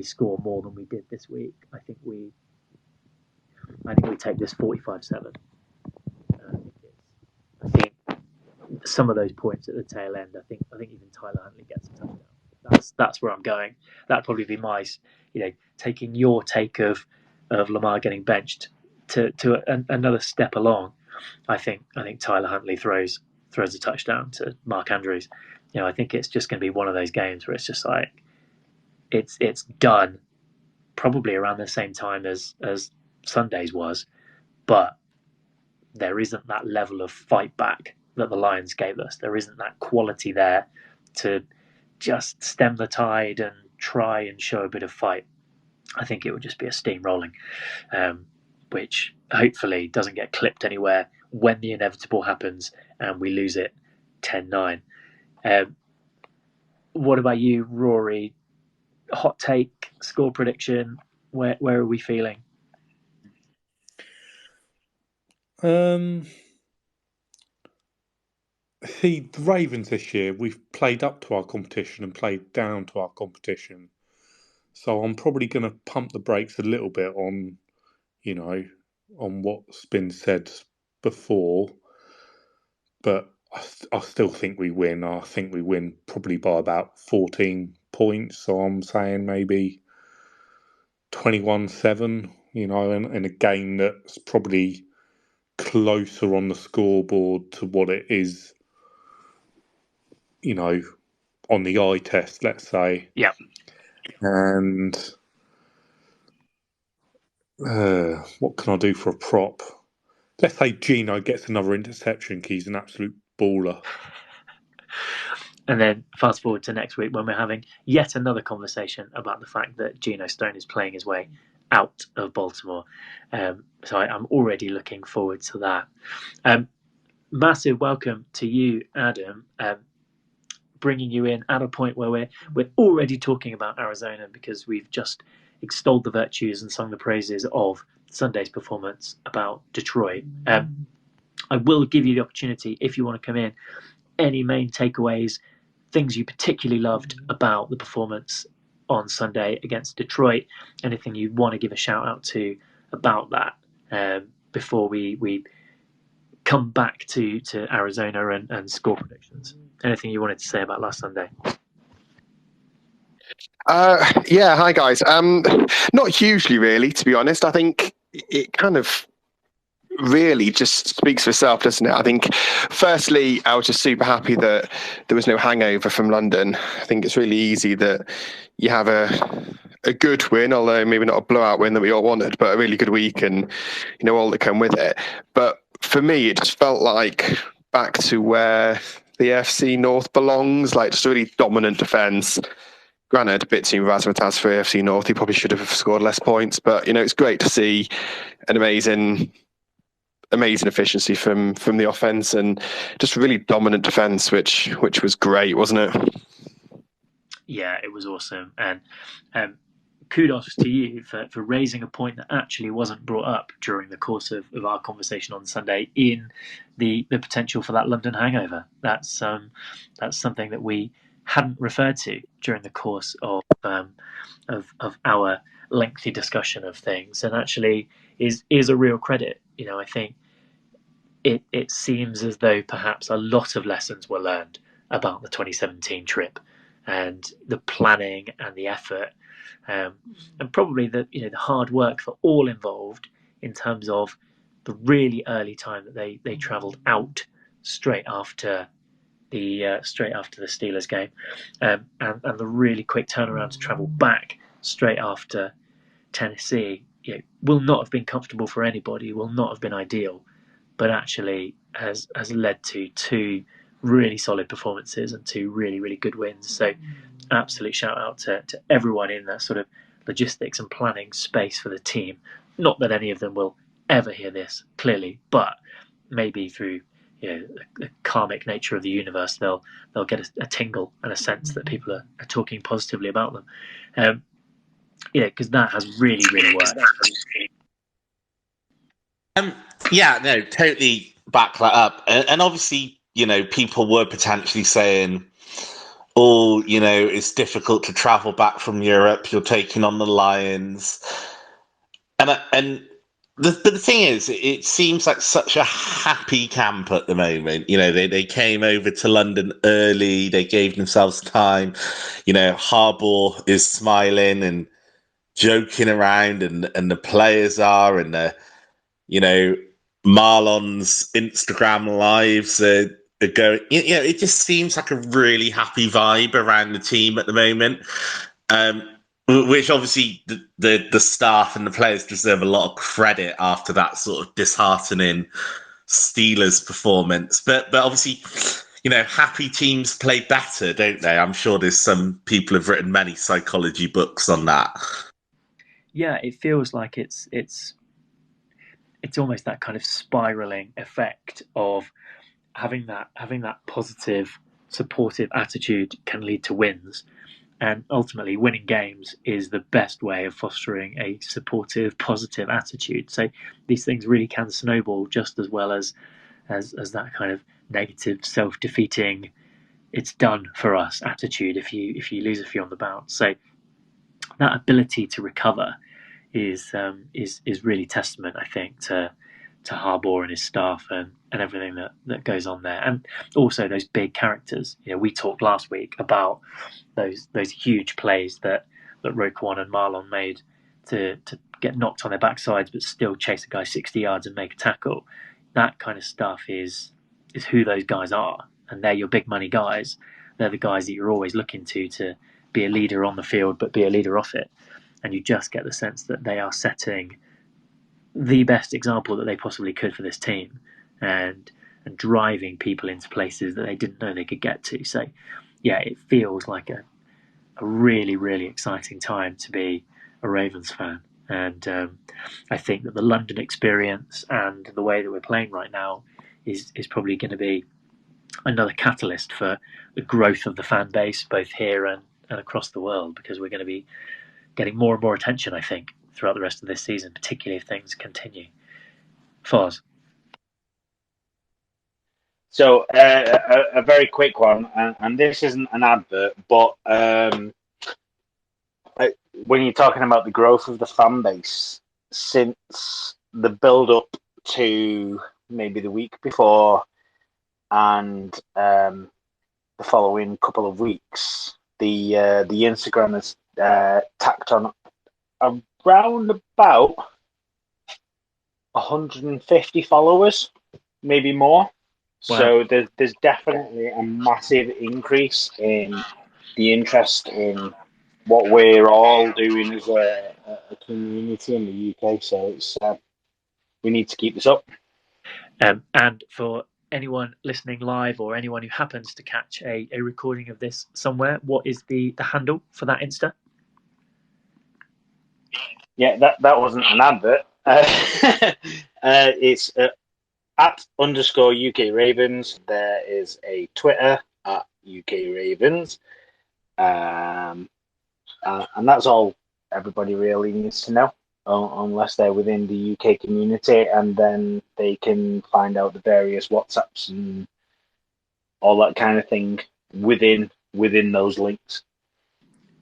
score more than we did this week. I think we take this 45-7. I think some of those points at the tail end. I think even Tyler Huntley gets a touchdown. That's where I'm going. That'd probably be my, taking your take of Lamar getting benched to another step along. I think Tyler Huntley throws a touchdown to Mark Andrews. I think it's just going to be one of those games where it's just like it's done probably around the same time as Sunday's was, but there isn't that level of fight back that the Lions gave us. There isn't that quality there to just stem the tide and try and show a bit of fight. I think it would just be a steamrolling, which hopefully doesn't get clipped anywhere when the inevitable happens and we lose it 10-9. What about you, Rory? Hot take, score prediction, where are we feeling?
See, the Ravens this year, we've played up to our competition and played down to our competition. So I'm probably going to pump the brakes a little bit on, on what's been said before. But I still think we win. I think we win probably by about 14 points. So I'm saying maybe 21-7, in a game that's probably closer on the scoreboard to what it is, on the eye test, let's say.
Yeah.
And what can I do for a prop? Let's say Gino gets another interception because he's an absolute baller.
And then fast forward to next week when we're having yet another conversation about the fact that Geno Stone is playing his way out of Baltimore. So I'm already looking forward to that. Massive welcome to you, Adam. Bringing you in at a point where we're already talking about Arizona because we've just extolled the virtues and sung the praises of Sunday's performance about Detroit. I will give you the opportunity, if you want to come in, any main takeaways, things you particularly loved about the performance on Sunday against Detroit, anything you want to give a shout out to about that before we come back to Arizona and score predictions. Anything you wanted to say about last Sunday?
Yeah, hi guys. Not hugely, really, to be honest. I think it kind of really just speaks for itself, doesn't it? I think, firstly, I was just super happy that there was no hangover from London. I think it's really easy that you have a good win, although maybe not a blowout win that we all wanted, but a really good week and, all that come with it. But for me, it just felt like back to where the AFC North belongs, like just a really dominant defence. Granted, a bit too razzmatazz for AFC North. He probably should have scored less points, but it's great to see an amazing efficiency from the offense and just really dominant defense, which was great, wasn't it?
Yeah, it was awesome, and kudos to you for raising a point that actually wasn't brought up during the course of our conversation on Sunday in the potential for that London hangover. That's something that we hadn't referred to during the course of our lengthy discussion of things, and actually is a real credit. I think it seems as though perhaps a lot of lessons were learned about the 2017 trip and the planning and the effort, and probably the hard work for all involved in terms of the really early time that they travelled out straight after the Steelers game, and the really quick turnaround to travel back straight after Tennessee. Will not have been comfortable for anybody, will not have been ideal, but actually has led to two really solid performances and two really, really good wins. So absolute shout out to everyone in that sort of logistics and planning space for the team. Not that any of them will ever hear this, clearly, but maybe through the karmic nature of the universe, they'll get a tingle and a sense that people are talking positively about them. Because that has really, really worked.
Yeah, no, totally back that up. And obviously, people were potentially saying, it's difficult to travel back from Europe. You're taking on the Lions. And the thing is, it seems like such a happy camp at the moment. They came over to London early. They gave themselves time. Harbaugh is smiling and joking around, and the players are, and Marlon's Instagram lives are going. It just seems like a really happy vibe around the team at the moment. Which obviously the staff and the players deserve a lot of credit after that sort of disheartening Steelers performance. But obviously, happy teams play better, don't they? I'm sure there's some people have written many psychology books on that.
Yeah, it feels like it's almost that kind of spiraling effect of having that positive, supportive attitude can lead to wins. And ultimately, winning games is the best way of fostering a supportive, positive attitude. So these things really can snowball just as well as that kind of negative, self-defeating, it's done for us attitude if you lose a few on the bounce. So that ability to recover is really testament, I think, to Harbaugh and his staff and everything that goes on there, and also those big characters. We talked last week about those huge plays that Roquan and Marlon made to get knocked on their backsides but still chase a guy 60 yards and make a tackle. That kind of stuff is who those guys are, and they're your big money guys. They're the guys that you're always looking to be a leader on the field but be a leader off it. And you just get the sense that they are setting the best example that they possibly could for this team, and driving people into places that they didn't know they could get to. So, yeah, it feels like a really, really exciting time to be a Ravens fan. And I think that the London experience and the way that we're playing right now is probably going to be another catalyst for the growth of the fan base, both here and across the world, because we're going to be getting more and more attention, I think, throughout the rest of this season, particularly if things continue. Foz.
So a very quick one, and this isn't an advert, but when you're talking about the growth of the fan base since the build-up to maybe the week before and the following couple of weeks, the Instagram has tacked on around about 150 followers, maybe more. Wow. So there's definitely a massive increase in the interest in what we're all doing as a community in the UK. So it's we need to keep this up.
And for anyone listening live or anyone who happens to catch a recording of this somewhere, what is the handle for that Insta?
Yeah, that wasn't an advert. It's @_UK Ravens. There is a Twitter @UK Ravens. And that's all everybody really needs to know, unless they're within the UK community, and then they can find out the various WhatsApps and all that kind of thing within those links.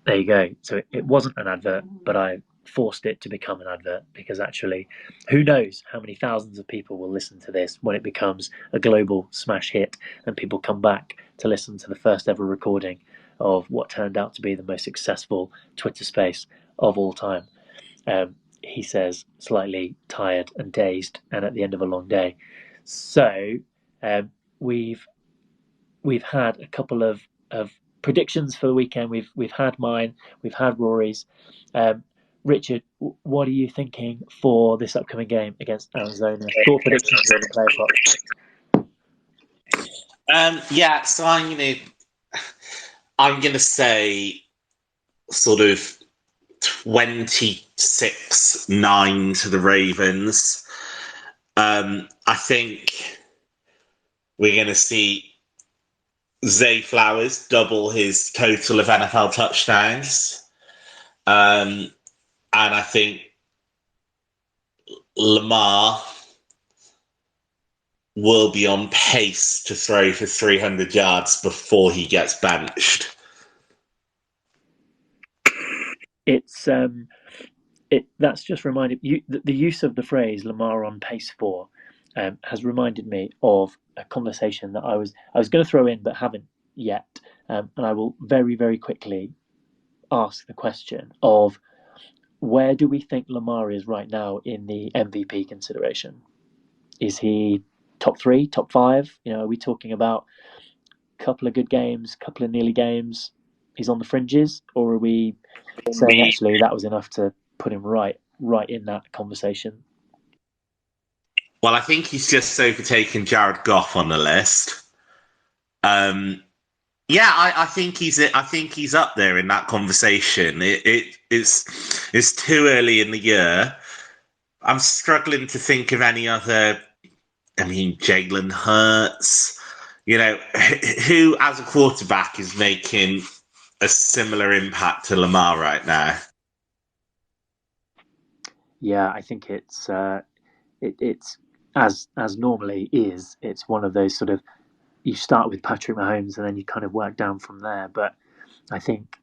There you go. So it wasn't an advert, but I forced it to become an advert, because actually, who knows how many thousands of people will listen to this when it becomes a global smash hit and people come back to listen to the first ever recording of what turned out to be the most successful Twitter space of all time. He says, slightly tired and dazed and at the end of a long day. So we've had a couple of predictions for the weekend. We've had mine, we've had Rory's. Richard, what are you thinking for this upcoming game against Arizona? Thought predictions on the player prop.
Yeah, so I'm gonna say sort of 26-9 to the Ravens. I think we're gonna see Zay Flowers double his total of NFL touchdowns. And I think Lamar will be on pace to throw for 300 yards before he gets benched.
That's just reminded you, the use of the phrase Lamar on pace for has reminded me of a conversation that I was going to throw in but haven't yet, and I will very, very quickly ask the question of, where do we think Lamar is right now in the MVP consideration? Is he top 3, top 5? Are we talking about a couple of good games, a couple of nearly games? He's on the fringes, or are we saying actually that was enough to put him right in that conversation?
Well, I think he's just overtaken Jared Goff on the list. Yeah, I think he's up there in that conversation. It's too early in the year. I'm struggling to think of any other. I mean, Jalen Hurts. Who as a quarterback is making a similar impact to Lamar right now?
Yeah, I think it's as normally is. It's one of those sort of, you start with Patrick Mahomes and then you kind of work down from there. But I think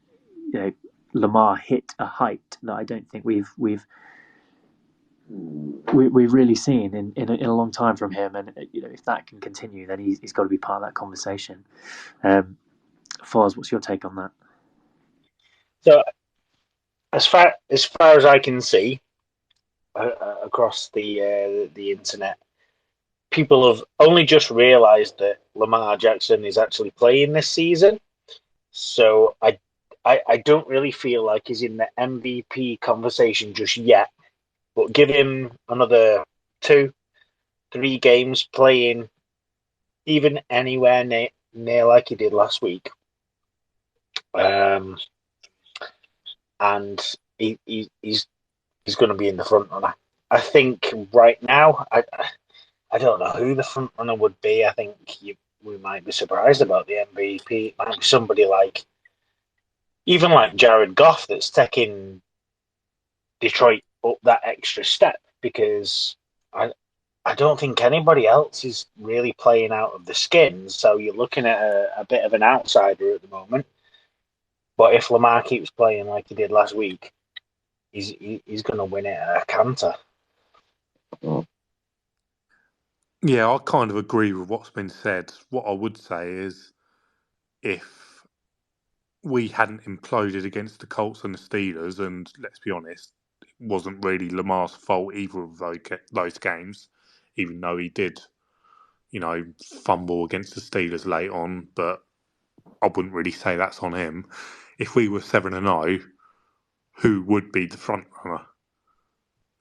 Lamar hit a height that I don't think we've really seen in a long time from him. And if that can continue, then he's got to be part of that conversation. Foz, what's your take on that?
So, as far as I can see, across the internet, people have only just realised that Lamar Jackson is actually playing this season. So I don't really feel like he's in the MVP conversation just yet. But give him another 2-3 games playing, even anywhere near like he did last week, and he's going to be in the front runner. I think right now, I don't know who the front runner would be. I think we might be surprised about the MVP. It might be somebody like Jared Goff that's taking Detroit up that extra step, because I don't think anybody else is really playing out of the skins. So you're looking at a bit of an outsider at the moment. But if Lamar keeps playing like he did last week, he's going to win it at a canter.
Yeah, I kind of agree with what's been said. What I would say is, if we hadn't imploded against the Colts and the Steelers, and let's be honest, it wasn't really Lamar's fault either of those games, even though he did, fumble against the Steelers late on, but I wouldn't really say that's on him. If we were 7-0, who would be the front runner?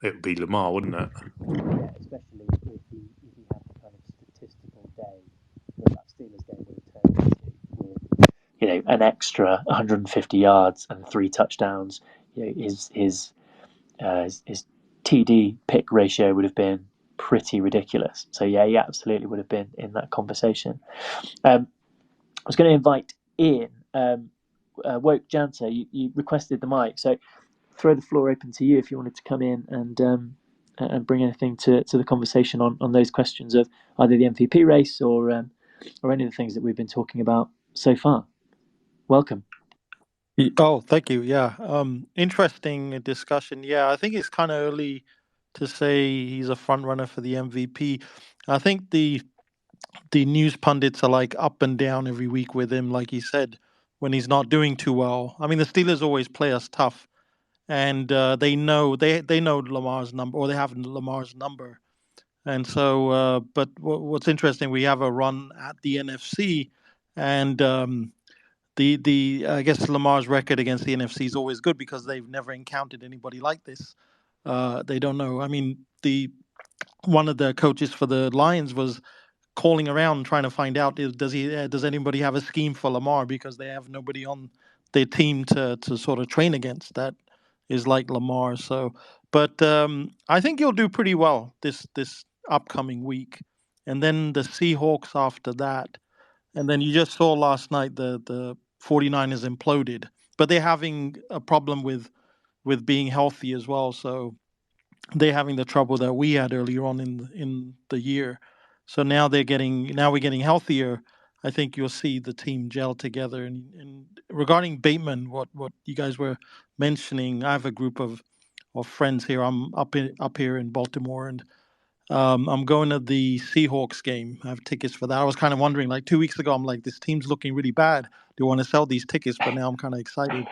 It would be Lamar, wouldn't it?
Yeah, especially if he had the kind of statistical day that Steelers game would have turned into, with an extra 150 yards and 3 touchdowns. His TD pick ratio would have been pretty ridiculous. So yeah, he absolutely would have been in that conversation. I was going to invite Ian. Woke Janta, you requested the mic, so throw the floor open to you if you wanted to come in and bring anything to the conversation on those questions of either the MVP race or any of the things that we've been talking about so far. Welcome.
Oh, thank you. Yeah. Interesting discussion. Yeah, I think it's kind of early to say he's a front runner for the MVP. I think the news pundits are like up and down every week with him, like he said, when he's not doing too well. I mean, the Steelers always play us tough, and they know Lamar's number, or they have Lamar's number. And so, but what's interesting, we have a run at the NFC, and I guess Lamar's record against the NFC is always good because they've never encountered anybody like this. They don't know. I mean, one of the coaches for the Lions was calling around trying to find out, does anybody have a scheme for Lamar, because they have nobody on their team to sort of train against that is like Lamar. So, but I think he'll do pretty well this upcoming week, and then the Seahawks after that, and then you just saw last night the 49ers imploded, but they're having a problem with being healthy as well. So they're having the trouble that we had earlier on in the year. So now we're getting healthier. I think you'll see the team gel together. And regarding Bateman, what you guys were mentioning, I have a group of friends here. I'm up here in Baltimore, and I'm going to the Seahawks game. I have tickets for that. I was kind of wondering, like 2 weeks ago, I'm like, this team's looking really bad. Do you want to sell these tickets? But now I'm kind of excited.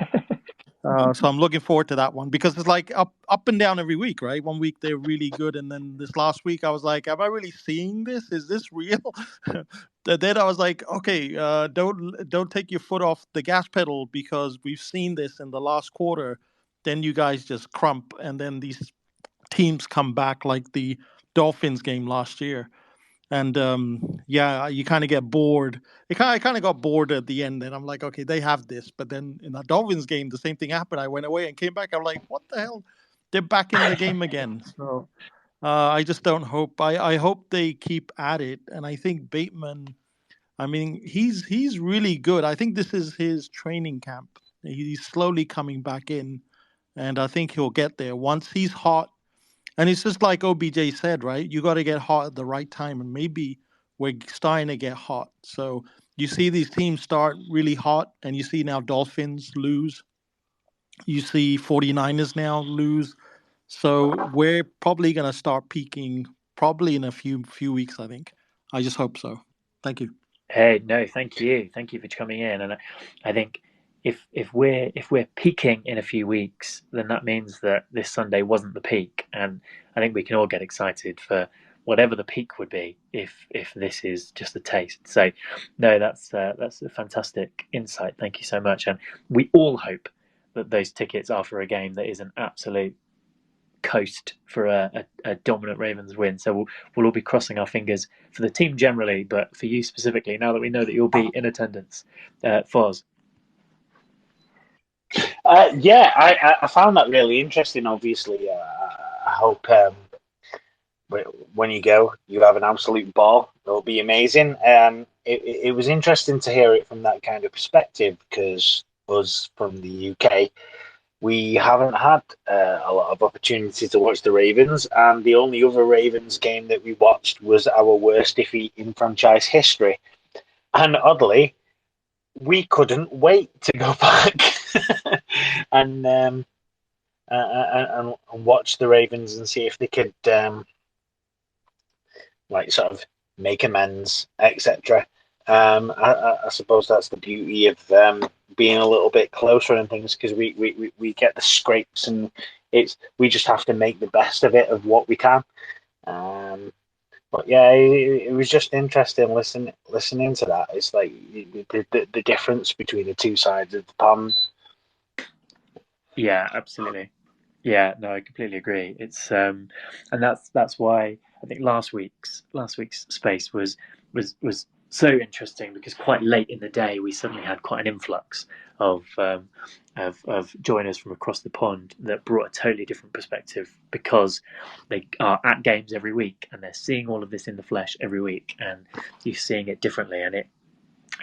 So I'm looking forward to that one because it's like up and down every week, right? One week they're really good, and then this last week I was like, "Am I really seeing this? Is this real?" Then I was like, "Okay, don't take your foot off the gas pedal because we've seen this in the last quarter. Then you guys just crump, and then these teams come back like the Dolphins game last year." And yeah, you kind of get bored. I kind of got bored at the end, and I'm like, okay, they have this. But then in that Dolphins game, the same thing happened. I went away and came back. I'm like, what the hell? They're back in the game again. So I just don't hope. I hope they keep at it. And I think Bateman. I mean, he's really good. I think this is his training camp. He's slowly coming back in, and I think he'll get there once he's hot. And it's just like OBJ said, right? You got to get hot at the right time, and maybe we're starting to get hot. So you see these teams start really hot, and you see now Dolphins lose. You see 49ers now lose. So we're probably going to start peaking probably in a few weeks, I think. I just hope so. Thank you.
Hey, no, thank you for coming in. And I think if we're peaking in a few weeks, then that means that this Sunday wasn't the peak, and I think we can all get excited for whatever the peak would be if this is just a taste. So, no, that's a fantastic insight. Thank you so much, and we all hope that those tickets are for a game that is an absolute coast for a dominant Ravens win. So we'll all be crossing our fingers for the team generally, but for you specifically, now that we know that you'll be in attendance. Foz?
Yeah, I found that really interesting. Obviously, I hope when you go, you have an absolute ball. It'll be amazing. It was interesting to hear it from that kind of perspective because us from the UK, we haven't had a lot of opportunity to watch the Ravens, and the only other Ravens game that we watched was our worst defeat in franchise history. And oddly, we couldn't wait to go back and watch the Ravens and see if they could like sort of make amends, etc. I suppose that's the beauty of being a little bit closer and things because we get the scrapes and we just have to make the best of it of what we can. But yeah, it was just interesting listening to that. It's like the difference between the two sides of the pond.
Yeah, absolutely. Yeah, no, I completely agree. It's and that's why I think last week's space was so interesting because quite late in the day we suddenly had quite an influx of joiners from across the pond that brought a totally different perspective because they are at games every week and they're seeing all of this in the flesh every week and you're seeing it differently and it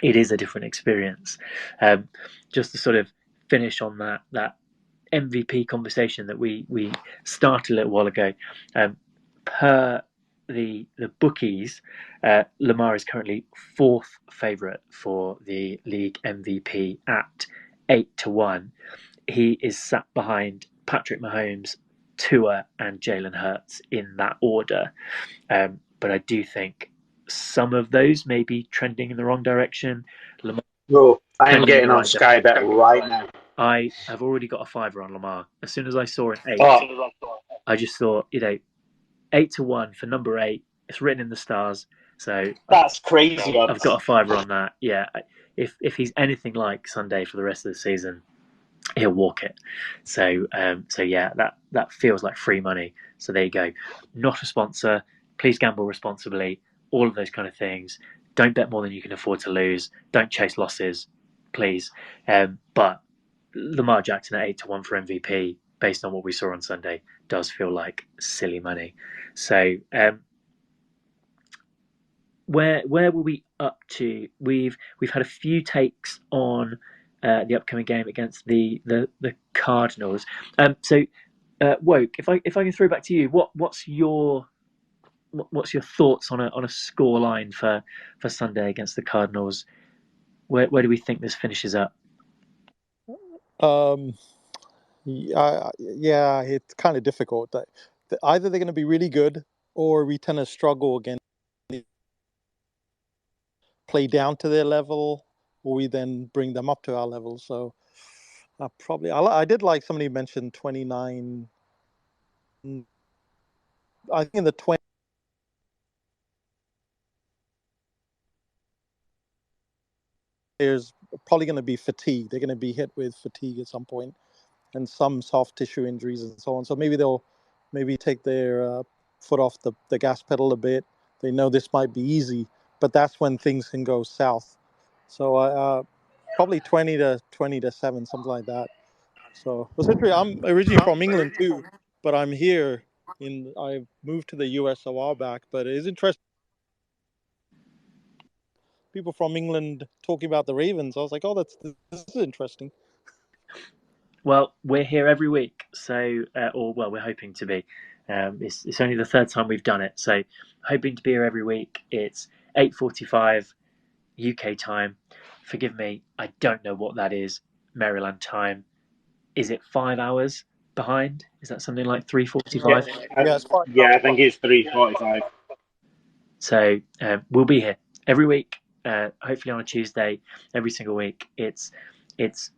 is a different experience. Just to sort of finish on that MVP conversation that we started a little while ago. Per the bookies, Lamar is currently fourth favourite for the league MVP at 8-1. He is sat behind Patrick Mahomes, Tua, and Jalen Hurts in that order. But I do think some of those may be trending in the wrong direction.
Lamar, bro, I am getting on Sky Bet right now.
I have already got a fiver on Lamar. As soon as I saw an 8, I just thought, 8-1 for number 8. It's written in the stars. So
that's crazy.
I've got a fiver on that. Yeah, if he's anything like Sunday for the rest of the season, he'll walk it. So yeah, that feels like free money. So there you go. Not a sponsor. Please gamble responsibly. All of those kind of things. Don't bet more than you can afford to lose. Don't chase losses, please. But Lamar Jackson at 8-1 for MVP, based on what we saw on Sunday, does feel like silly money. So where were we up to? We've had a few takes on the upcoming game against the Cardinals. Woke, if I can throw back to you, what's your thoughts on a score line for Sunday against the Cardinals? Where do we think this finishes up?
Yeah, it's kind of difficult. Either they're going to be really good, or we tend to struggle again, play down to their level, or we then bring them up to our level. So Probably. I did like somebody mentioned 29. I think in the 20. There's probably going to be fatigue. They're going to be hit with fatigue at some point, and some soft tissue injuries and so on. So maybe they'll take their foot off the gas pedal a bit. They know this might be easy, but that's when things can go south. So probably 20 to 7, something like that. So essentially, I'm originally from England too, but I'm here. I moved to the US a while back, but it is interesting. People from England talking about the Ravens. I was like, oh, this is interesting.
Well, we're here every week, so we're hoping to be. It's only the third time we've done it, so hoping to be here every week. It's 8:45 UK time. Forgive me, I don't know what that is. Maryland time. Is it 5 hours behind? Is that something like 3:45?
I think it's 3:45.
So we'll be here every week, hopefully on a Tuesday, every single week. It's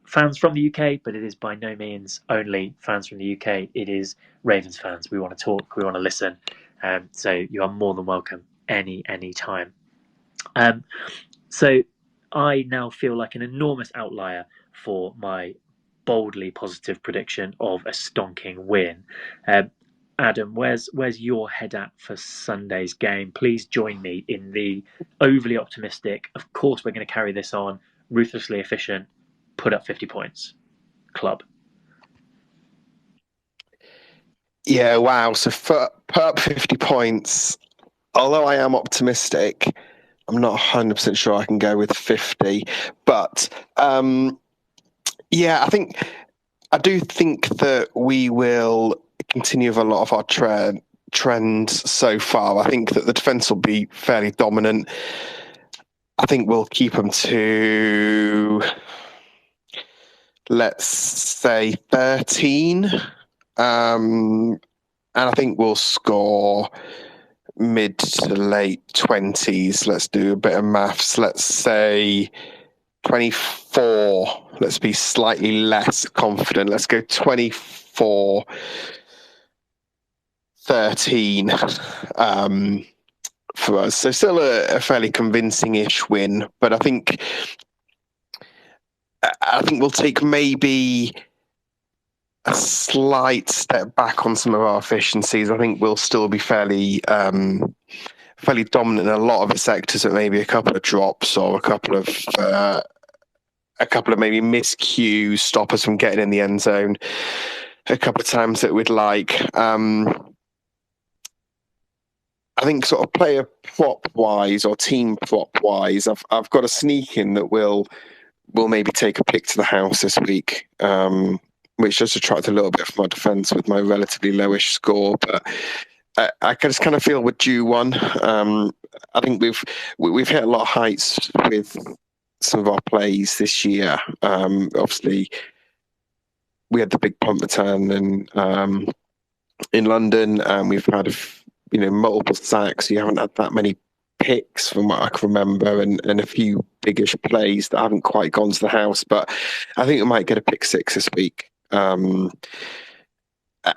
fans from the UK, but it is by no means only fans from the UK. It is Ravens fans. We want to talk, we want to listen. So you are more than welcome any time. So I now feel like an enormous outlier for my boldly positive prediction of a stonking win. Adam, where's your head at for Sunday's game? Please join me in the overly optimistic, of course we're going to carry this on, ruthlessly efficient, put up 50 points club.
Yeah, wow. So put up 50 points. Although I am optimistic, I'm not 100% sure I can go with 50. But I do think that we will continue with a lot of our trends so far. I think that the defense will be fairly dominant. I think we'll keep them to, let's say, 13. And I think we'll score mid to late 20s. Let's do a bit of maths. Let's say 24. Let's be slightly less confident. Let's go 24-13 for us. So still a fairly convincing-ish win, but I think we'll take maybe a slight step back on some of our efficiencies. I think we'll still be fairly dominant in a lot of the sectors, but maybe a couple of drops or a couple of maybe miscues stop us from getting in the end zone a couple of times that we'd like. I think sort of player prop wise or team prop wise, I've got a sneak in that we'll maybe take a pick to the house this week, which does attract a little bit from our defence with my relatively lowish score. But I just kind of feel we're due one. I think we've hit a lot of heights with some of our plays this year. Obviously, we had the big punt return in London, and we've had multiple sacks. You haven't had that many picks from what I can remember, and a few biggish plays that haven't quite gone to the house. But I think we might get a pick six this week. And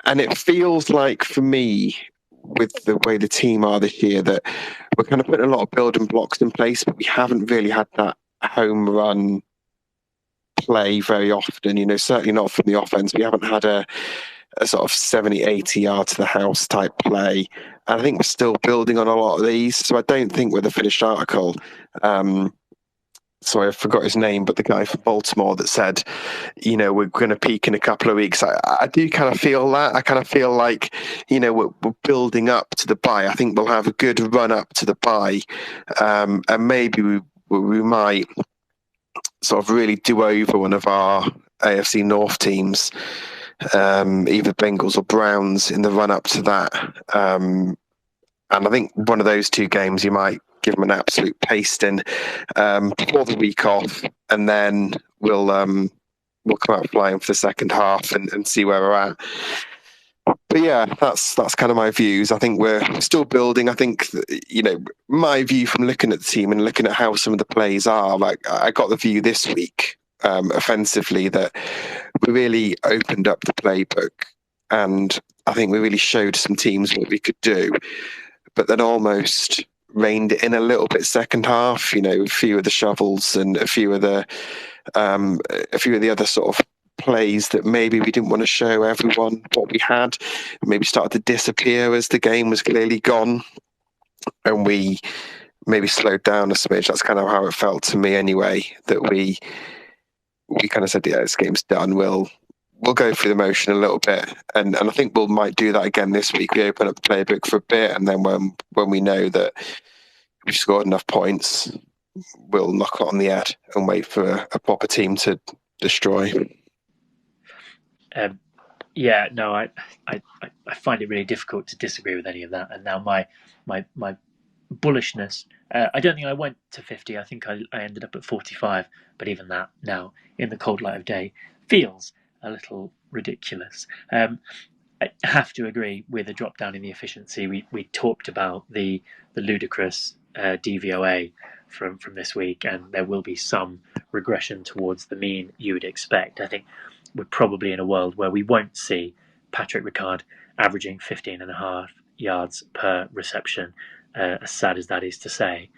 it feels like, for me, with the way the team are this year, that we're kind of putting a lot of building blocks in place, but we haven't really had that home run play very often. Certainly not from the offense. We haven't had a sort of 70, 80 yard to the house type play. And I think we're still building on a lot of these. So I don't think we're the finished article. Sorry, I forgot his name, but the guy from Baltimore that said, we're going to peak in a couple of weeks. I do kind of feel that. I kind of feel like, we're building up to the bye. I think we'll have a good run up to the bye. And maybe we might sort of really do over one of our AFC North teams, either Bengals or Browns, in the run up to that. And I think one of those two games you might give them an absolute pasting before the week off, and then we'll come out flying for the second half and see where we're at. But yeah, that's kind of my views. I think we're still building. I think my view from looking at the team and looking at how some of the plays are, like I got the view this week offensively that we really opened up the playbook, and I think we really showed some teams what we could do, but then almost reined it in a little bit second half. A few of the shovels and a few of the other sort of plays that maybe we didn't want to show everyone what we had, maybe started to disappear as the game was clearly gone, and we maybe slowed down a smidge. That's kind of how it felt to me anyway, that we kind of said, yeah, this game's done. We'll go through the motion a little bit, and I think we might do that again this week. We open up the playbook for a bit, and then when we know that we've scored enough points, we'll knock it on the head and wait for a proper team to destroy.
Yeah, no, I find it really difficult to disagree with any of that. And now my bullishness, I don't think I went to 50. I think I ended up at 45. But even that now, in the cold light of day, feels a little ridiculous. I have to agree with a drop down in the efficiency. We talked about the ludicrous DVOA from this week, and there will be some regression towards the mean you would expect. I think we're probably in a world where we won't see Patrick Ricard averaging 15.5 yards per reception, as sad as that is to say.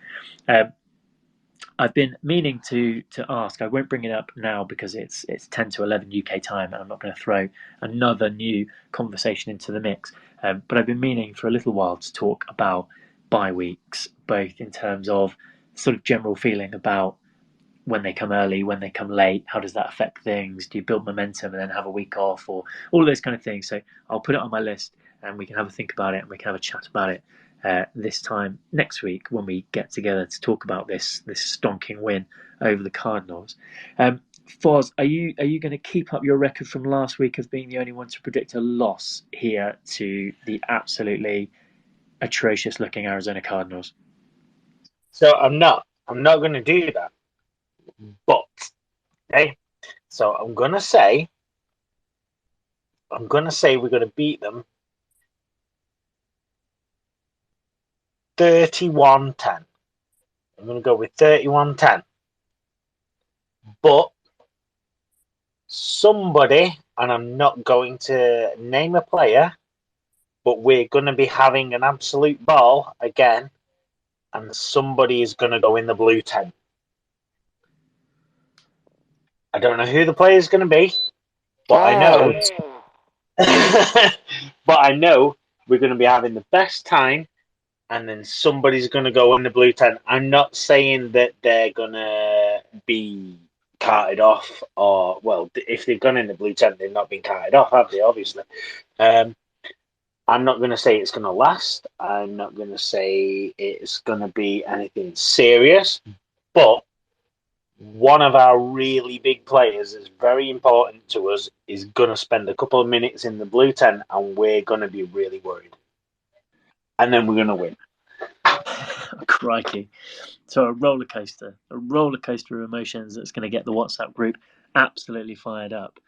I've been meaning to ask. I won't bring it up now because it's 10 to 11 UK time, and I'm not going to throw another new conversation into the mix. But I've been meaning for a little while to talk about bye weeks, both in terms of sort of general feeling about when they come early, when they come late, how does that affect things? Do you build momentum and then have a week off, or all of those kind of things? So I'll put it on my list, and we can have a think about it, and we can have a chat about it this time next week when we get together to talk about this stonking win over the Cardinals. Foz, are you going to keep up your record from last week of being the only one to predict a loss here to the absolutely atrocious looking Arizona Cardinals?
So I'm not going to do that. But, okay, so I'm gonna say we're gonna beat them 31-10. I'm gonna go with 31-10. But somebody, and I'm not going to name a player, but we're gonna be having an absolute ball again, and somebody is gonna go in the blue tent. I don't know who the player is going to be, but I know. But I know we're going to be having the best time, and then somebody's going to go in the blue tent. I'm not saying that they're going to be carted off, or well, if they've gone in the blue tent, they've not been carted off, have they? Obviously, I'm not going to say it's going to last. I'm not going to say it's going to be anything serious, but one of our really big players is very important to us is going to spend a couple of minutes in the blue tent, and we're going to be really worried. And then we're going to win.
Crikey. So a roller coaster of emotions that's going to get the WhatsApp group absolutely fired up.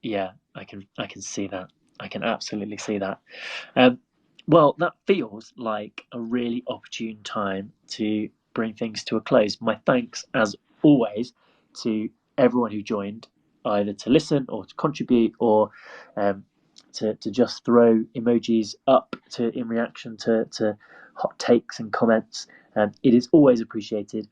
Yeah, I can see that. I can absolutely see that. Well, that feels like a really opportune time to bring things to a close. My thanks, as always, to everyone who joined, either to listen or to contribute, or to just throw emojis up in reaction to hot takes and comments. It is always appreciated.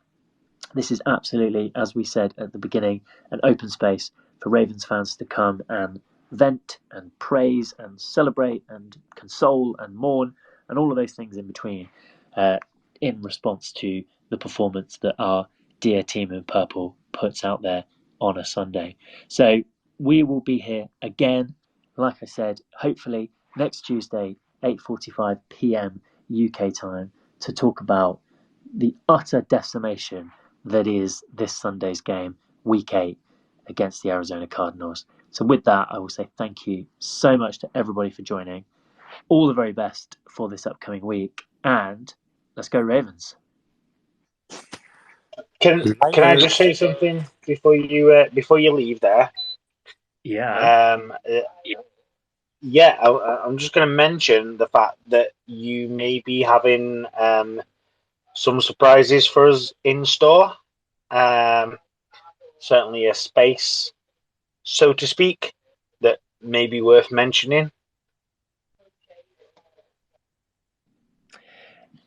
This is absolutely, as we said at the beginning, an open space for Ravens fans to come and vent and praise and celebrate and console and mourn and all of those things in between, in response to the performance that our dear team in purple puts out there on a Sunday. So we will be here again, like I said, hopefully next Tuesday, 8:45 p.m. UK time, to talk about the utter decimation that is this Sunday's game, Week 8, against the Arizona Cardinals. So with that, I will say thank you so much to everybody for joining. All the very best for this upcoming week, and let's go Ravens.
Can I just say something before you leave there?
Yeah.
Yeah, I'm just going to mention the fact that you may be having some surprises for us in store. Certainly a space so to speak, that may be worth mentioning?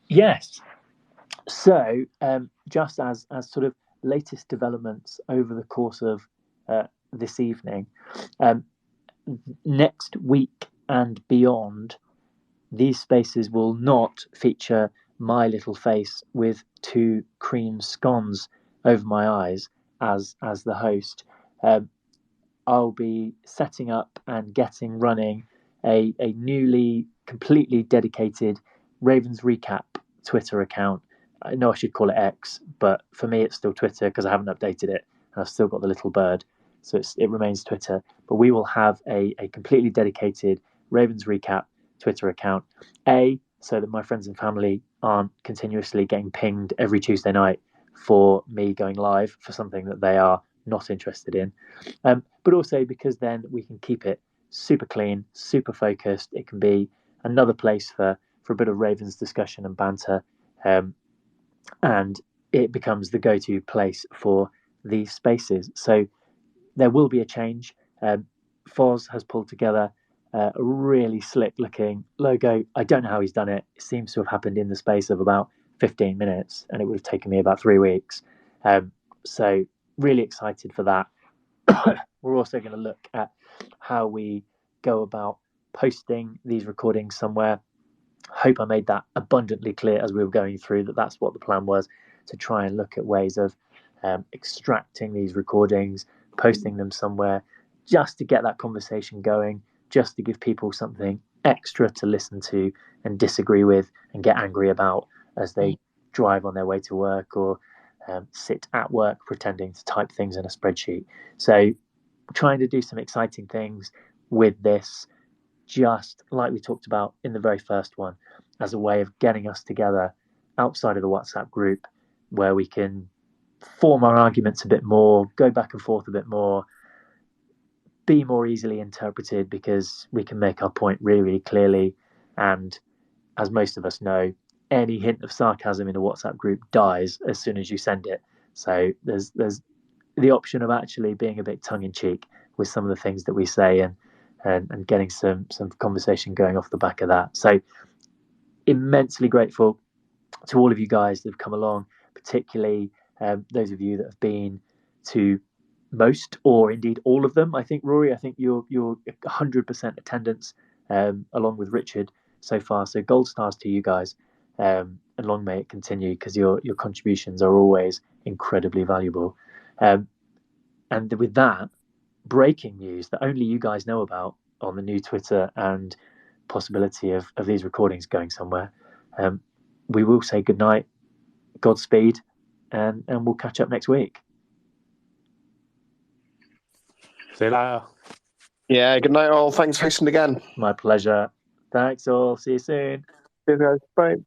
Yes. So, just as sort of latest developments over the course of this evening, next week and beyond, these spaces will not feature my little face with two cream scones over my eyes as the host. I'll be setting up and getting running a newly completely dedicated Ravens Recap Twitter account. I know I should call it X, but for me it's still Twitter because I haven't updated it and I've still got the little bird, so it remains Twitter. But we will have a completely dedicated Ravens Recap Twitter account, so that my friends and family aren't continuously getting pinged every Tuesday night for me going live for something that they are not interested in, but also because then we can keep it super clean, super focused. It can be another place for a bit of Ravens discussion and banter, and it becomes the go-to place for these spaces. So there will be a change. Foz has pulled together a really slick-looking logo. I don't know how he's done it. It seems to have happened in the space of about 15 minutes, and it would have taken me about 3 weeks. So really excited for that. We're also going to look at how we go about posting these recordings somewhere. Hope I made that abundantly clear as we were going through that that's what the plan was, to try and look at ways of extracting these recordings, posting them somewhere, just to get that conversation going, just to give people something extra to listen to and disagree with and get angry about as they drive on their way to work or sit at work pretending to type things in a spreadsheet. So trying to do some exciting things with this, just like we talked about in the very first one, as a way of getting us together outside of the WhatsApp group where we can form our arguments a bit more, go back and forth a bit more, be more easily interpreted because we can make our point really, really clearly. And as most of us know, any hint of sarcasm in a WhatsApp group dies as soon as you send it. So there's the option of actually being a bit tongue-in-cheek with some of the things that we say and getting some conversation going off the back of that. So immensely grateful to all of you guys that have come along, particularly those of you that have been to most or indeed all of them. I think, Rory, you're 100% attendance along with Richard so far. So gold stars to you guys, and long may it continue because your contributions are always incredibly valuable. And with that, breaking news that only you guys know about on the new Twitter and possibility of these recordings going somewhere. We will say goodnight, Godspeed, and we'll catch up next week.
See you later.
Yeah, good night all. Thanks for listening again.
My pleasure. Thanks all. See you soon.
Cheers, guys. Bye.